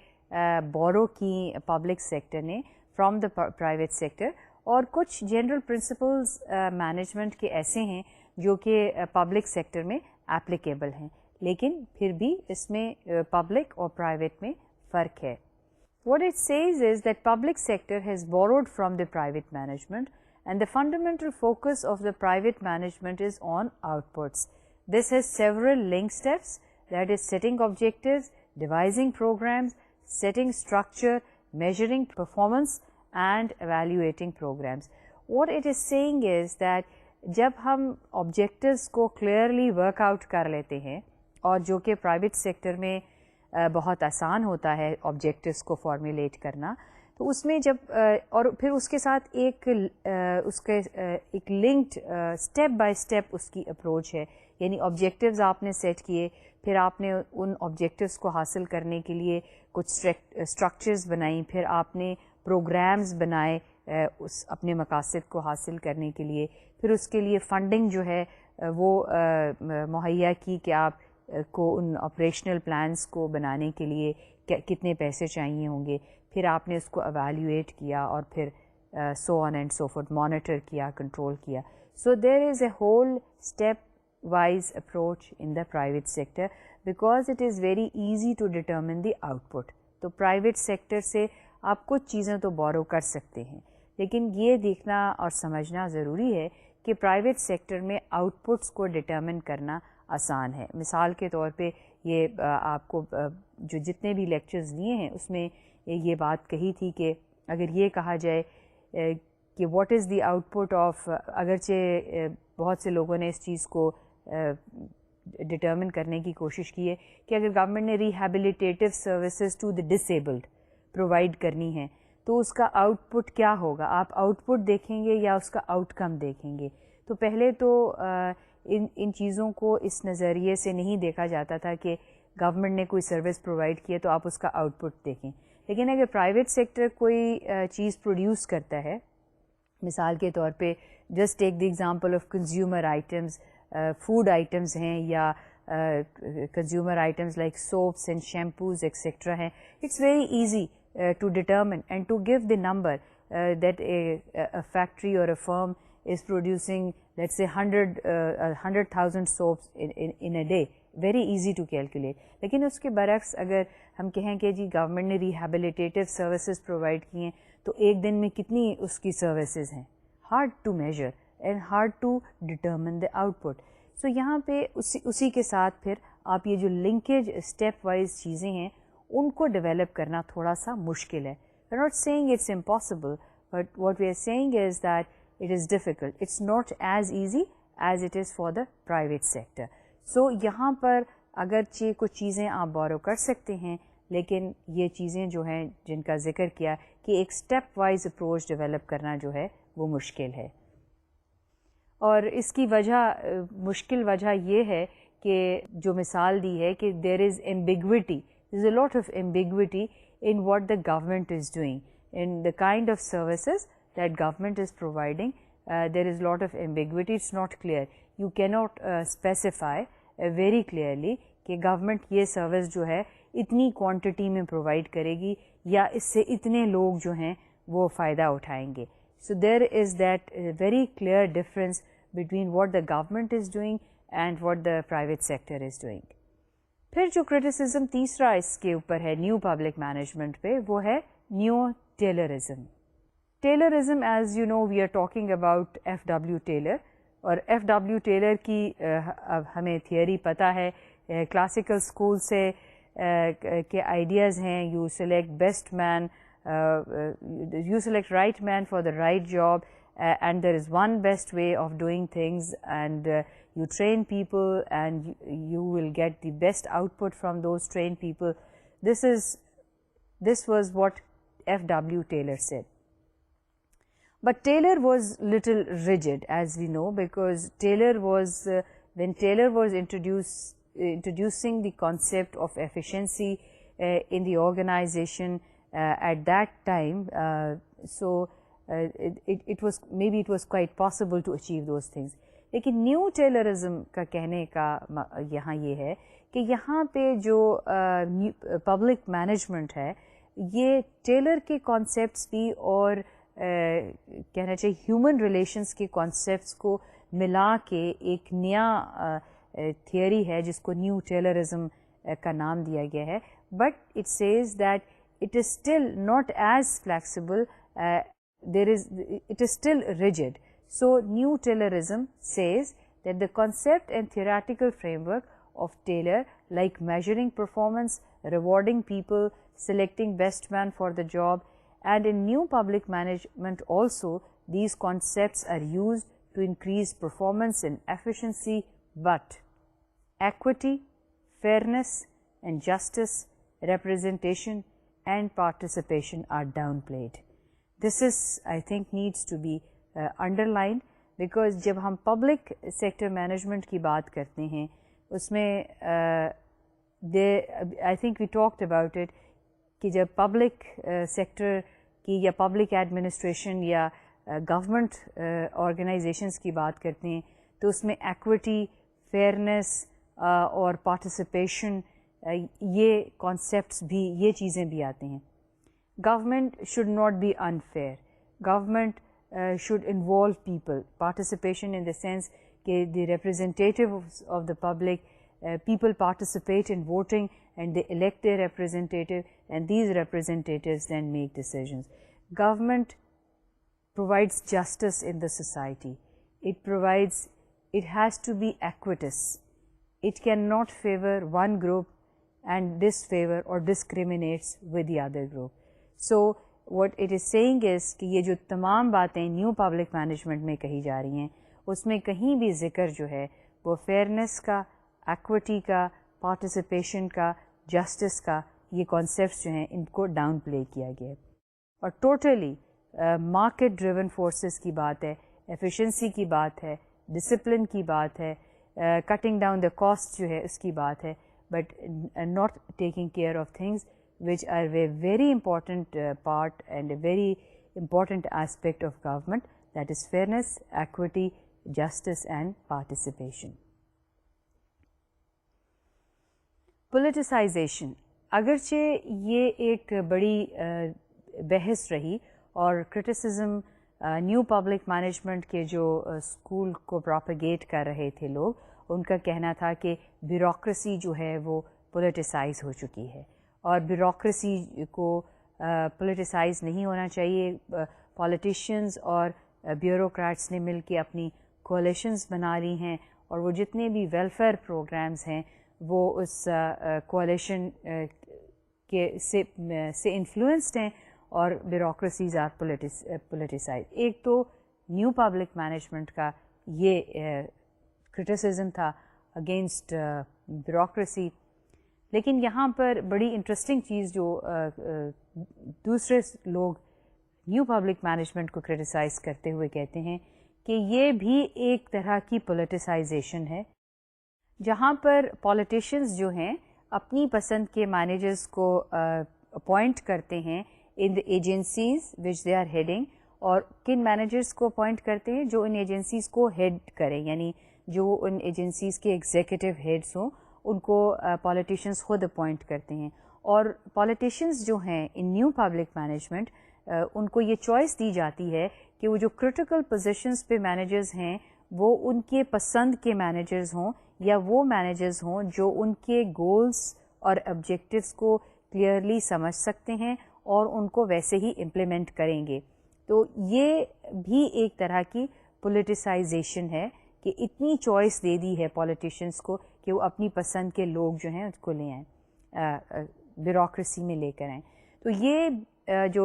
بورو کی پبلک سیکٹر نے فرام دا پرائیویٹ سیکٹر، اور کچھ جنرل پرنسپلز مینجمنٹ کے ایسے ہیں جو کہ پبلک سیکٹر میں اپلیکیبل ہیں، لیکن پھر بھی اس میں پبلک اور پرائیویٹ میں فرق ہے. What it says is that public sector has borrowed from the private management and the fundamental focus of the private management is on outputs. This has several link steps that is setting objectives, devising programmes, setting structure, measuring performance and evaluating programs. What it is saying is that جب ہم objectives کو clearly work out کر لیتے ہیں اور جو کہ private sector میں بہت آسان ہوتا ہے objectives کو formulate کرنا، تو اس میں جب اور پھر اس کے ساتھ ایک linked step by step اس کی approach ہے، یعنی objectives آپ نے سیٹ کیے، پھر آپ نے ان آبجیکٹیوز کو حاصل کرنے کے لیے کچھ اسٹرکچرز بنائیں، پھر آپ نے پروگرامز بنائے اس اپنے مقاصد کو حاصل کرنے کے لیے، پھر اس کے لیے فنڈنگ جو ہے وہ مہیا کی کہ آپ کو ان آپریشنل پلانس کو بنانے کے لیے کتنے پیسے چاہیے ہوں گے، پھر آپ نے اس کو ایویلیویٹ کیا اور پھر so on and so forth monitor کیا، کنٹرول کیا. So there is a whole step wise approach in the private sector because it is very easy to determine the output. تو private sector سے آپ کچھ چیزیں تو borrow کر سکتے ہیں، لیکن یہ دیکھنا اور سمجھنا ضروری ہے کہ private sector میں آؤٹ پٹس کو ڈٹرمن کرنا آسان ہے. مثال کے طور پہ یہ آپ کو جو جتنے بھی لیکچرز لیے ہیں اس میں یہ بات کہی تھی کہ اگر یہ کہا جائے کہ what is the out put of, اگرچہ بہت سے لوگوں نے اس چیز کو ڈٹرمن کرنے کی کوشش کی ہے کہ اگر گورنمنٹ نے rehabilitative services to the disabled provide کرنی ہے تو اس کا آؤٹ پٹ کیا ہوگا، آپ آؤٹ پٹ دیکھیں گے یا اس کا آؤٹ کم دیکھیں گے. تو پہلے تو ان چیزوں کو اس نظریے سے نہیں دیکھا جاتا تھا کہ گورنمنٹ نے کوئی سروس پرووائڈ کی ہے تو آپ اس کا آؤٹ پٹ دیکھیں، لیکن اگر پرائیویٹ سیکٹر کوئی چیز پروڈیوس کرتا ہے، مثال کے طور پہ just take the example of consumer items, food items ہیں یا consumer items like soaps and shampoos etcetera ہیں، it's very easy to determine and to give the number that a factory اور a firm is producing let's say 100,000 soaps in a day. Very easy to calculate. لیکن اس کے برعکس اگر ہم کہیں کہ جی گورنمنٹ نے ریہیبلیٹیٹیو سروسز پرووائڈ کی ہیں تو ایک دن میں کتنی اس کی سروسز ہیں، hard to measure and hard to determine the output. So یہاں پہ اسی کے ساتھ پھر آپ یہ جو لنکیج اسٹیپ وائز چیزیں ہیں ان کو ڈیولپ کرنا تھوڑا سا مشکل ہے. We are not saying it's impossible but what we are saying is that it is difficult. It's not as easy as it is for the private sector. So یہاں پر اگرچہ کچھ چیزیں آپ بورو کر سکتے ہیں لیکن یہ چیزیں جو ہیں جن کا ذکر کیا کہ ایک اسٹیپ وائز اپروچ ڈیولپ کرنا جو ہے وہ مشکل ہے. اور اس کی وجہ مشکل وجہ یہ ہے کہ جو مثال دی ہے کہ there is ambiguity, there is a lot of ambiguity in what the government is doing in the kind of services that government is providing. There is lot of ambiguity, it's not clear. You key not specify very clearly کہ government یہ service جو ہے اتنی quantity میں provide کرے گی یا اس سے اتنے لوگ جو ہیں وہ فائدہ اٹھائیں گے. So there is that very clear difference between what the government is doing and what the private sector is doing. پھر جو کرٹیسزم تیسرا اس کے اوپر ہے نیو پبلک مینجمنٹ پہ وہ ہے new Taylorism. Taylorism as you know we are talking about F W Taylor, اور ایف ڈبلیو ٹیلر کی ہمیں تھیوری پتہ ہے کلاسیکل اسکول سے کے آئیڈیاز ہیں. You select best man, you select right man for the right job, and there is one best way of doing things, and you train people and you will get the best output from those trained people. This was what F.W. Taylor said. But Taylor was little rigid, as we know, because Taylor was when Taylor was introducing the concept of efficiency in the organization at that time, it was quite possible to achieve those things. لیکن new Taylorism کا کہنے کا یہاں یہ ہے کہ یہاں پہ جو پبلک مینجمنٹ ہے یہ ٹیلر کے کانسیپٹس بھی اور کہنا چاہیے ہیومن ریلیشنس کے کانسیپٹس کو ملا کے ایک نیا تھیوری ہے جس کو نیو ٹیلرزم کا نام دیا گیا ہے. But it says that it is still not as flexible, it is still rigid. So new Taylorism says that the concept and theoretical framework of Taylor, like measuring performance, rewarding people, selecting best man for the job, and in new public management also, these concepts are used to increase performance and efficiency, but equity, fairness and justice, representation and participation are downplayed. This is, I think, needs to be underlined, because جب ہم public sector management کی بات کرتے ہیں اس میں I think we talked about it کہ جب public sector کی یا پبلک ایڈمنسٹریشن یا گورنمنٹ آرگنائزیشنس کی بات کرتے ہیں تو اس میں ایکوٹی, فیئرنیس اور پارٹیسپیشن یہ کانسیپٹس بھی, یہ چیزیں بھی آتے ہیں. Government should not be unfair, government should involve people, participation in the sense کہ the representative of the public, people participate in voting and they elect their representative, and these representatives then make decisions. Government provides justice in the society. It has to be equitous. It cannot favor one group and disfavor or discriminates with the other group. So what it is saying is کہ یہ جو تمام باتیں new public management میں کہی جا رہی ہیں اس میں کہیں بھی ذکر جو ہے وہ فیئرنیس کا, ایکوٹی کا, پارٹیسپیشن کا, جسٹس کا, یہ کانسیپٹس جو ہیں ان کو ڈاؤن پلے کیا گیا ہے. اور ٹوٹلی مارکیٹ ڈریون فورسز کی بات ہے, ایفیشنسی کی بات ہے, ڈسپلن کی بات ہے, کٹنگ ڈاؤن دا کاسٹ جو ہے اس کی بات ہے, but not taking care of things which are a very important part and a very important aspect of government, that is fairness, equity, justice and participation. Politicization, اگرچہ یہ ایک بڑی بحث رہی اور کرٹیسزم نیو پبلک مینجمنٹ کے جو school کو پروپیگیٹ کر رہے تھے لوگ, ان کا کہنا تھا کہ بیوروکریسی جو ہے وہ پولیٹیسائز ہو چکی ہے اور بیوروکریسی کو پولیٹیسائز نہیں ہونا چاہیے. پولیٹیشینز اور بیوروکریٹس نے مل کے اپنی کولیشنز بنا لی ہیں اور وہ جتنے بھی ویلفیئر پروگرامز ہیں وہ اس کولیشن کے سے انفلوئنسڈ ہیں اور بیوروکریسیز آر پولیٹیسائز. ایک تو نیو پبلک مینجمنٹ کا یہ کرٹیسزم تھا اگینسٹ بیوروکریسی. لیکن یہاں پر بڑی انٹرسٹنگ چیز جو دوسرے لوگ نیو پبلک مینجمنٹ کو کرٹیسائز کرتے ہوئے کہتے ہیں کہ یہ بھی ایک طرح کی پولیٹیسائزیشن ہے, جہاں پر پولیٹیشینز جو ہیں اپنی پسند کے مینیجرز کو اپوائنٹ کرتے ہیں in the agencies which they are heading, اور کن مینیجرز کو اپوائنٹ کرتے ہیں جو ان ایجنسیز کو ہیڈ کریں, یعنی جو ان ایجنسیز کے ایگزیکٹو ہیڈس ہوں ان کو پولیٹیشینز خود اپوائنٹ کرتے ہیں. اور پالیٹیشینز جو ہیں ان نیو پبلک مینجمنٹ ان کو یہ چوائس دی جاتی ہے کہ وہ جو کرٹیکل پوزیشنز پہ مینیجرز ہیں وہ ان کے پسند کے مینیجرز ہوں یا وہ مینیجرز ہوں جو ان کے گولز اور آبجیکٹیوز کو کلیئرلی سمجھ سکتے ہیں اور ان کو ویسے ہی امپلیمنٹ کریں گے. تو یہ بھی ایک طرح کی پولیٹیسائزیشن ہے کہ اتنی چوائس دے دی ہے پولیٹیشینس کو کہ وہ اپنی پسند کے لوگ جو ہیں اس کو لے آئیں, بیوروکریسی میں لے کر آئیں. تو یہ جو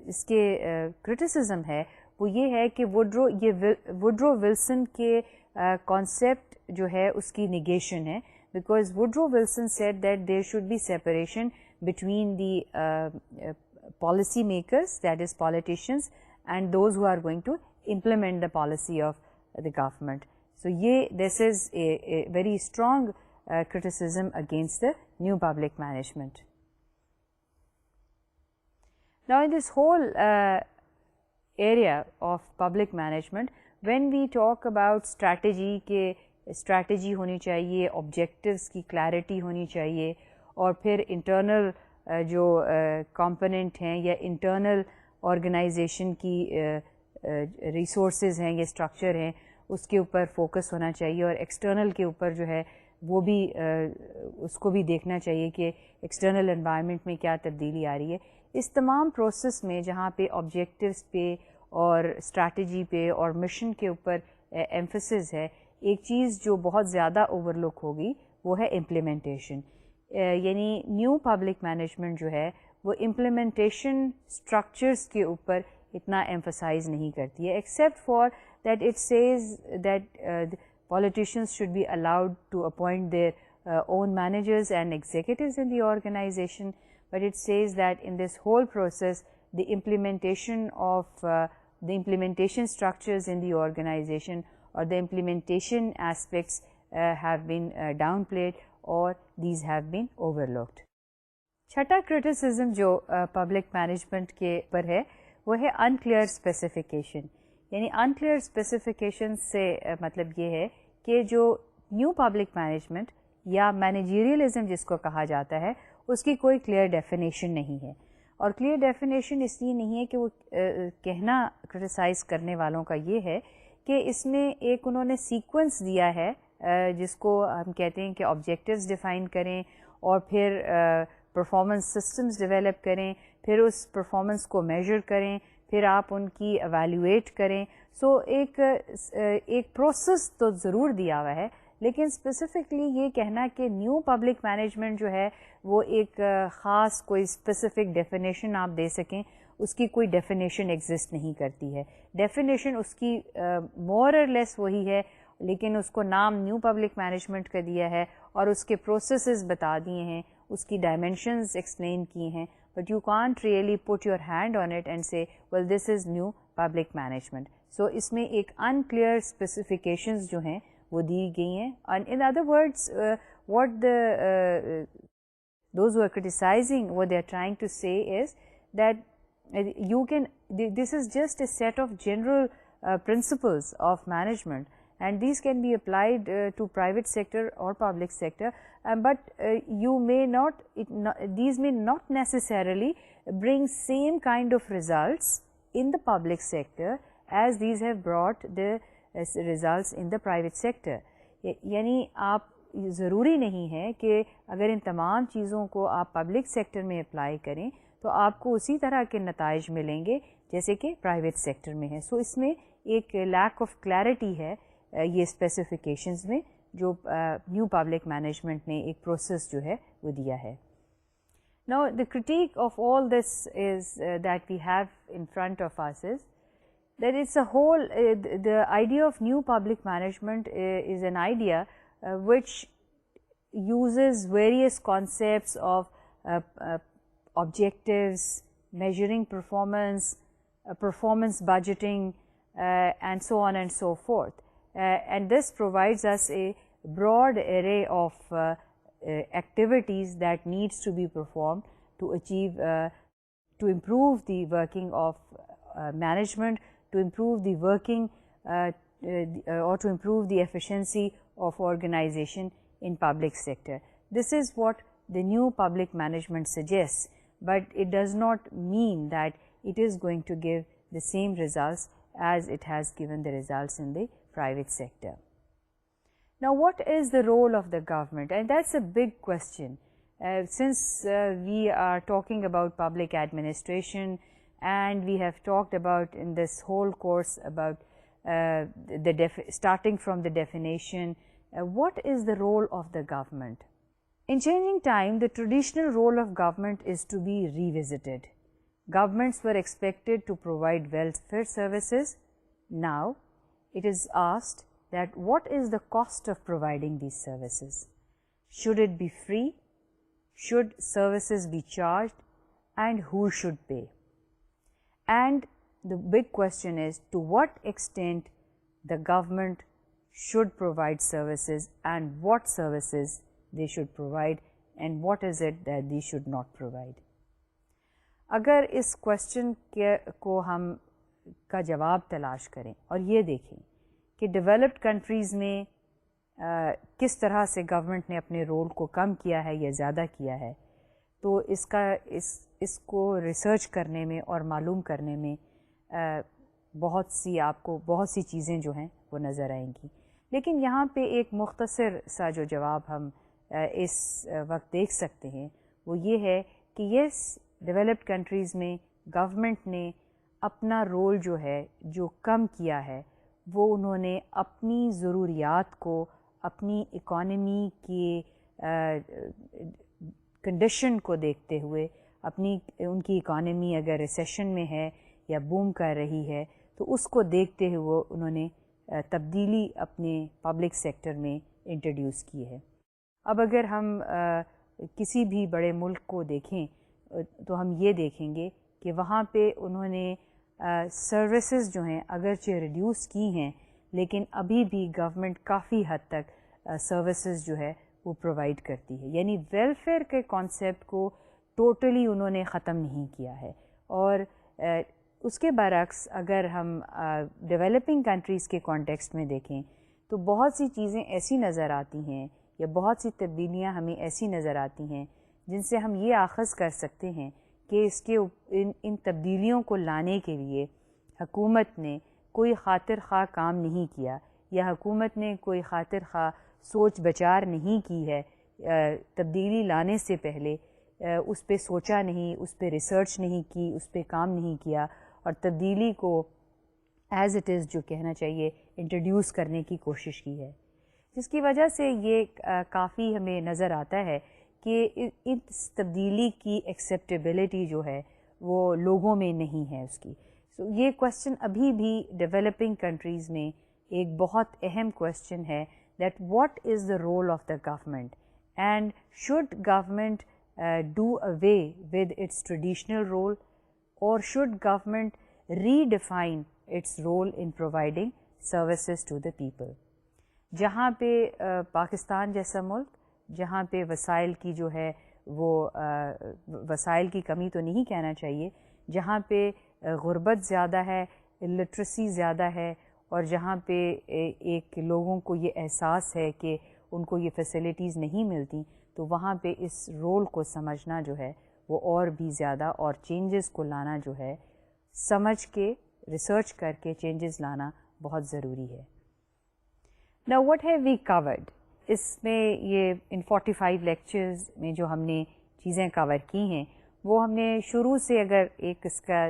اس کے کرٹیسزم ہے وہ یہ ہے کہ وڈرو ولسن کے کانسیپٹ جو ہے اس کی نیگیشن ہے, because Woodrow Wilson said that there should be separation between the policy makers, that is politicians, and those who are going to implement the policy of the government. So this is a very strong criticism against the new public management. Now in this whole area of public management, when we talk about strategy ہونی چاہیے, objectives کی clarity ہونی چاہیے, اور پھر internal جو component ہیں یا انٹرنل آرگنائزیشن کی ریسورسز ہیں یا اسٹرکچر ہیں اس کے اوپر فوکس ہونا چاہیے, اور ایکسٹرنل کے اوپر جو ہے وہ بھی اس کو بھی دیکھنا چاہیے کہ ایکسٹرنل انوائرمنٹ میں کیا تبدیلی آ رہی ہے. اس تمام پروسیس میں جہاں پہ آبجیکٹیوز پہ اور اسٹریٹجی پہ اور مشن کے اوپر ایمفسس ہے, ایک چیز جو بہت زیادہ اوور لک ہوگی وہ ہے امپلیمنٹیشن. یعنی نیو پبلک مینجمنٹ جو ہے وہ امپلیمنٹیشن اسٹرکچرس کے اوپر اتنا ایمفسائز نہیں کرتی ہے, except for that it says that politicians should be allowed to appoint their own managers and executives in the organisation, but it says that in this whole process the implementation structures in the organization or the implementation aspects have been downplayed or these have been overlooked. چھٹا criticism جو public management کے پر ہے وہ ہے unclear specification. یعنی unclear specification سے مطلب یہ ہے کہ جو new public management یا managerialism جس کو کہا جاتا ہے اس کی کوئی clear definition نہیں ہے. اور کلیئر ڈیفینیشن اس لیے نہیں ہے کہ وہ کہنا کرٹیسائز کرنے والوں کا یہ ہے کہ اس میں ایک انہوں نے سیکوینس دیا ہے جس کو ہم کہتے ہیں کہ آبجیکٹیوز ڈیفائن کریں اور پھر پرفارمنس سسٹمز ڈیولپ کریں, پھر اس پرفارمنس کو میجر کریں, پھر آپ ان کی ایویلیویٹ کریں. سو ایک پروسیس تو ضرور دیا ہوا ہے, لیکن اسپیسیفکلی یہ کہنا کہ نیو پبلک مینجمنٹ جو ہے وہ ایک خاص کوئی اسپیسیفک ڈیفینیشن آپ دے سکیں, اس کی کوئی ڈیفینیشن ایگزسٹ نہیں کرتی ہے. ڈیفینیشن اس کی مور اور لیس وہی ہے, لیکن اس کو نام نیو پبلک مینجمنٹ کا دیا ہے اور اس کے پروسیسز بتا دیے ہیں, اس کی ڈائمینشنز ایکسپلین کی ہیں, but you can't really put your hand on it and say well this is new public management. So اس میں ایک انکلیئر اسپیسیفیکیشنز جو ہیں وہ دی گئی ہیں. And in other words what those who are criticizing what they are trying to say is that this is just a set of general principles of management, and these can be applied to private sector or public sector, but these may not necessarily bring same kind of results in the public sector as these have brought the results in the private sector. یعنی آپ ضروری نہیں ہے کہ اگر ان تمام چیزوں کو آپ پبلک سیکٹر میں اپلائی کریں تو آپ کو اسی طرح کے نتائج ملیں گے جیسے کہ پرائیویٹ سیکٹر میں ہے. سو اس میں ایک لیک آف کلیئرٹی ہے یہ اسپیسیفیکیشنز میں جو نیو پبلک مینجمنٹ نے ایک پروسیس جو ہے وہ دیا ہے. Now the critique of all this is that we have in front of us is that it's a whole, the idea of new public management is an idea which uses various concepts of objectives, measuring performance, performance budgeting, and so on and so forth. And this provides us a broad array of activities that needs to be performed to achieve, to improve the working of management, to improve the working or to improve the efficiency of organization in public sector. This is what the new public management suggests, but it does not mean that it is going to give the same results as it has given the results in the private sector. Now, what is the role of the government? And that's a big question. Since we are talking about public administration, and we have talked about in this whole course about starting from the definition, what is the role of the government? In changing time, the traditional role of government is to be revisited. Governments were expected to provide welfare services. Now, it is asked that what is the cost of providing these services? Should it be free? Should services be charged? And who should pay? And the big question is, to what extent the government should provide services, and what services they should provide, and what is it that they should not provide. اگر اس question کو ہم کا جواب تلاش کریں اور یہ دیکھیں کہ ڈیولپڈ کنٹریز میں کس طرح سے گورنمنٹ نے اپنے رول کو کم کیا ہے یا زیادہ کیا ہے، تو اس کو ریسرچ کرنے میں اور معلوم کرنے میں بہت سی چیزیں جو ہیں وہ نظر آئیں گی. لیکن یہاں پہ ایک مختصر سا جو جواب ہم اس وقت دیکھ سکتے ہیں وہ یہ ہے کہ یس، ڈیولپڈ کنٹریز میں گورنمنٹ نے اپنا رول جو ہے جو کم کیا ہے وہ انہوں نے اپنی ضروریات کو، اپنی اکانومی کی کنڈیشن کو دیکھتے ہوئے، ان کی اکانومی اگر ریسیشن میں ہے یا بوم کر رہی ہے تو اس کو دیکھتے ہوئے انہوں نے تبدیلی اپنے پبلک سیکٹر میں انٹروڈیوس کی ہے. اب اگر ہم کسی بھی بڑے ملک کو دیکھیں تو ہم یہ دیکھیں گے کہ وہاں پہ انہوں نے سروسز جو ہیں اگرچہ ریڈیوس کی ہیں، لیکن ابھی بھی گورنمنٹ کافی حد تک سروسز جو ہے وہ پرووائڈ کرتی ہے. یعنی ویلفیئر کے کانسیپٹ کو ٹوٹلی انہوں نے ختم نہیں کیا ہے. اور اس کے برعکس اگر ہم ڈیولپنگ کنٹریز کے کانٹیکسٹ میں دیکھیں تو بہت سی چیزیں ایسی نظر آتی ہیں یا بہت سی تبدیلیاں ہمیں ایسی نظر آتی ہیں جن سے ہم یہ آخذ کر سکتے ہیں کہ ان تبدیلیوں کو لانے کے لیے حکومت نے کوئی خاطر خواہ کام نہیں کیا، یا حکومت نے کوئی خاطر خواہ سوچ بچار نہیں کی ہے. تبدیلی لانے سے پہلے اس پہ سوچا نہیں، اس پہ ریسرچ نہیں کی، اس پہ کام نہیں کیا، اور تبدیلی کو ایز اٹ از جو کہنا چاہیے انٹروڈیوس کرنے کی کوشش کی ہے، جس کی وجہ سے یہ کافی ہمیں نظر آتا ہے کہ اس تبدیلی کی ایکسیپٹیبلٹی جو ہے وہ لوگوں میں نہیں ہے اس کی. یہ کوشچن ابھی بھی ڈیولپنگ کنٹریز میں ایک بہت اہم کوشچن ہے that what is the role of the government, and should government do away with its traditional role, or should government redefine its role in providing services to the people. جہاں پہ پاکستان جیسا ملک، جہاں پہ وسائل کی جو ہے وہ وسائل کی کمی تو نہیں کہنا چاہیے، جہاں پہ غربت زیادہ ہے، لٹریسی زیادہ ہے، اور جہاں پہ ایک لوگوں کو یہ احساس ہے کہ ان کو یہ فیسلٹیز نہیں ملتی، تو وہاں پہ اس رول کو سمجھنا جو ہے وہ اور بھی زیادہ، اور چینجز کو لانا جو ہے سمجھ کے ریسرچ کر کے چینجز لانا بہت ضروری ہے. Now what have we covered؟ اس میں یہ ان 45 لیکچرز میں جو ہم نے چیزیں کور کی ہیں وہ ہم نے شروع سے اگر ایک اس کا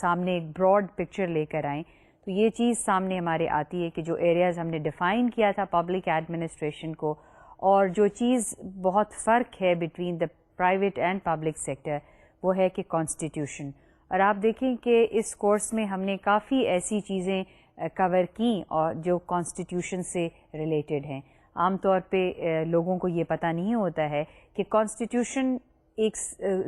سامنے ایک براڈ پکچر لے کر آئیں تو یہ چیز سامنے ہمارے آتی ہے کہ جو ایریاز ہم نے ڈیفائن کیا تھا پبلک ایڈمنسٹریشن کو، اور جو چیز بہت فرق ہے between the private and public sector وہ ہے کہ کانسٹیٹیوشن. اور آپ دیکھیں کہ اس کورس میں ہم نے کافی ایسی چیزیں کور کیں اور جو کانسٹیٹیوشن سے ریلیٹڈ ہیں. عام طور پہ لوگوں کو یہ پتہ نہیں ہوتا ہے کہ کانسٹیٹیوشن ایک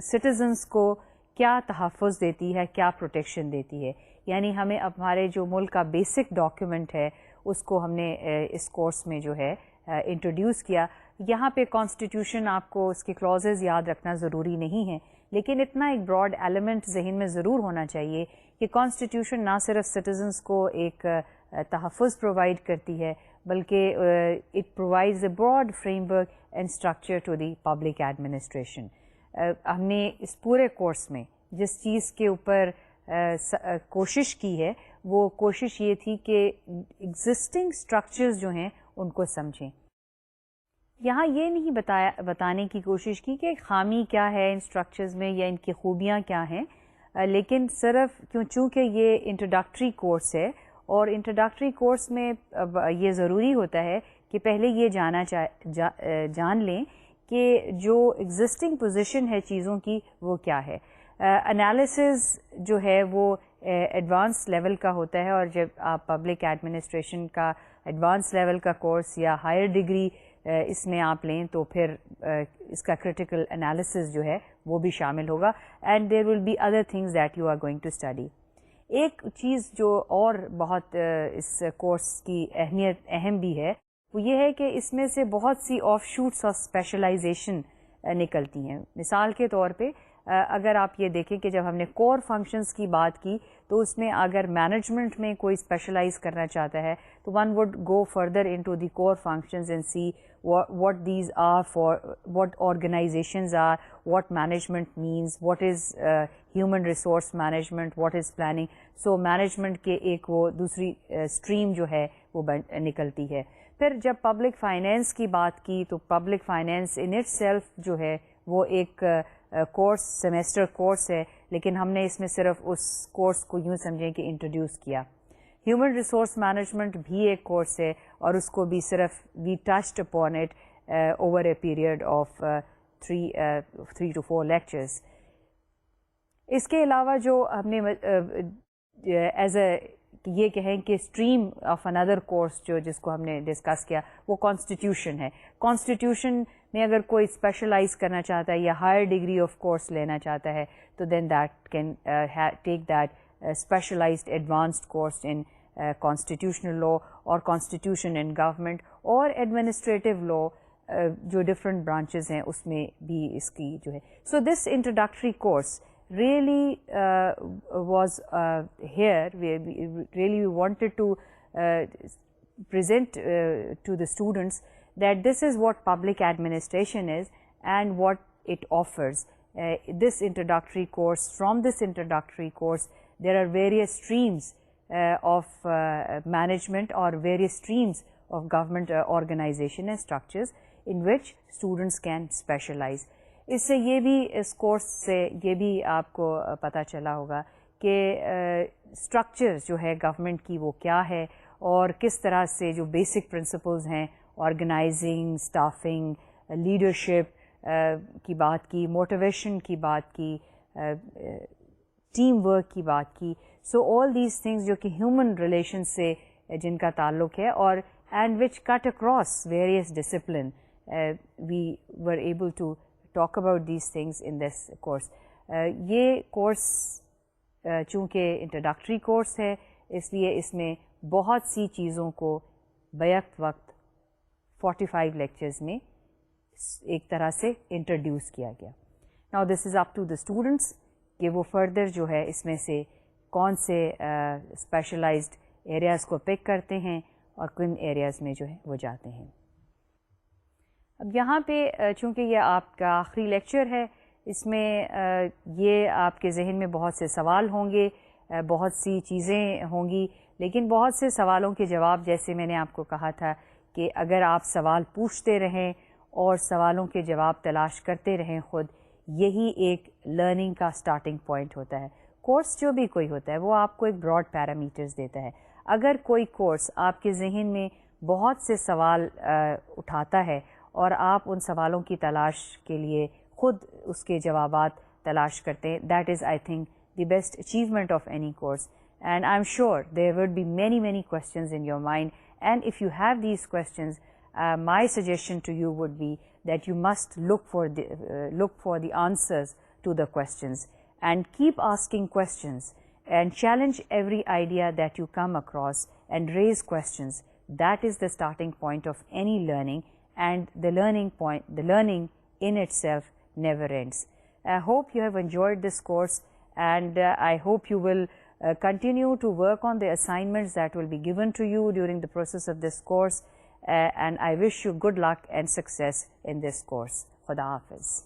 سٹیزنس کو کیا تحفظ دیتی ہے، کیا پروٹیکشن دیتی ہے. یعنی ہمیں ہمارے جو ملک کا بیسک ڈاکیومنٹ ہے اس کو ہم نے اس کورس میں جو ہے انٹروڈیوس کیا. یہاں پہ کانسٹیٹیوشن آپ کو اس کے کلازز یاد رکھنا ضروری نہیں ہے، لیکن اتنا ایک براڈ ایلیمنٹ ذہن میں ضرور ہونا چاہیے کہ کانسٹیٹیوشن نہ صرف سٹیزنس کو ایک تحفظ پرووائڈ کرتی ہے بلکہ it provides a broad framework and structure to the public administration. ہم نے اس پورے کورس میں جس چیز کے اوپر کوشش کی ہے وہ کوشش یہ تھی کہ ایگزسٹنگ اسٹرکچرز جو ہیں ان کو سمجھیں. یہاں یہ نہیں بتانے کی کوشش کی کہ خامی کیا ہے ان اسٹرکچرز میں یا ان کی خوبیاں کیا ہیں, لیکن صرف چونکہ یہ انٹروڈکٹری کورس ہے اور انٹروڈکٹری کورس میں یہ ضروری ہوتا ہے کہ پہلے یہ جان لیں کہ جو ایگزسٹنگ پوزیشن ہے چیزوں کی وہ کیا ہے. انالیسز جو ہے وہ ایڈوانس لیول کا ہوتا ہے, اور جب آپ پبلک ایڈمنسٹریشن کا ایڈوانس لیول کا کورس یا ہائر ڈگری اس میں آپ لیں تو پھر اس کا کرٹیکل انالیسز جو ہے وہ بھی شامل ہوگا, and there will be other things that you are going to study. ایک چیز جو اور بہت اس کورس کی اہم بھی ہے وہ یہ ہے کہ اس میں سے بہت سی آف شوٹس آف اسپیشلائزیشن نکلتی ہیں. مثال کے طور پہ اگر آپ یہ دیکھیں کہ جب ہم نے کور فنکشنز کی بات کی تو اس میں اگر مینجمنٹ میں کوئی اسپیشلائز کرنا چاہتا ہے تو one would go further into the core functions and see what these are for, what organizations are, what management means, what is human resource management, what is planning. So management کے ایک وہ دوسری stream جو ہے وہ نکلتی ہے. پھر جب پبلک فائنینس کی بات کی تو public finance in it self جو ہے وہ ایک کورس سیمیسٹر کورس ہے, لیکن ہم نے اس میں صرف اس کورس کو یوں سمجھیں کہ انٹروڈیوس کیا. ہیومن ریسورس مینجمنٹ بھی ایک کورس ہے اور اس کو بھی صرف we touched upon it over a period of 3 to 4 lectures. اس کے علاوہ جو ہم نے ایز اے یہ کہیں کہ اسٹریم آف اندر کورس جس کو ہم نے ڈسکس کیا وہ کانسٹیٹیوشن ہے. کانسٹیٹیوشن میں اگر کوئی اسپیشلائز کرنا چاہتا ہے یا ہائر ڈگری آف کورس لینا چاہتا ہے تو then that can take that specialized advanced course in constitutional law or constitution and government or administrative law, جو different branches ہیں اس میں بھی اس کی جو ہے. So this introductory course really was here. We wanted to present to the students that this is what public administration is and what it offers. This introductory course, from this introductory course there are various streams of management or various streams of government organization and structures in which students can specialize. اس سے یہ بھی اس course سے یہ بھی آپ کو پتہ چلا ہوگا کہ اسٹرکچرز جو ہے گورنمنٹ کی وہ کیا ہے اور کس طرح سے جو بیسک پرنسپلز ہیں آرگنائزنگ, اسٹافنگ, لیڈرشپ کی بات کی, موٹیویشن کی بات کی, ٹیم ورک کی بات کی. سو آل دیز تھنگز جو کہ ہیومن ریلیشن سے جن کا تعلق ہے اور and which cut across various discipline, we were able to talk about these things in this course. یہ کورس چونکہ انٹروڈکٹری کورس ہے اس لیے اس میں بہت سی چیزوں کو بیک وقت 45 لیکچرز میں ایک طرح سے انٹروڈیوس کیا گیا. Now this is up to the students کہ وہ فردر جو ہے اس میں سے کون سے اسپیشلائزڈ ایریاز کو پک کرتے ہیں اور کن ایریاز میں جو ہے وہ جاتے ہیں. اب یہاں پہ چونکہ یہ آپ کا آخری لیکچر ہے اس میں یہ آپ کے ذہن میں بہت سے سوال ہوں گے, بہت سی چیزیں ہوں گی, لیکن بہت سے سوالوں کے جواب جیسے میں نے آپ کو کہا تھا کہ اگر آپ سوال پوچھتے رہیں اور سوالوں کے جواب تلاش کرتے رہیں خود, یہی ایک لرننگ کا سٹارٹنگ پوائنٹ ہوتا ہے. کورس جو بھی کوئی ہوتا ہے وہ آپ کو ایک براڈ پیرامیٹرز دیتا ہے. اگر کوئی کورس آپ کے ذہن میں بہت سے سوال اٹھاتا ہے اور آپ ان سوالوں کی تلاش کے لیے خود اس کے جوابات تلاش کرتے ہیں, that is I think the best achievement of any course. And I am sure there would be many questions in your mind, and if you have these questions my suggestion to you would be that you must look for the answers to the questions and keep asking questions and challenge every idea that you come across and raise questions. That is the starting point of any learning, and the learning in itself never ends. I hope you have enjoyed this course, and I hope you will continue to work on the assignments that will be given to you during the process of this course. and I wish you good luck and success in this course. Khuda Hafiz.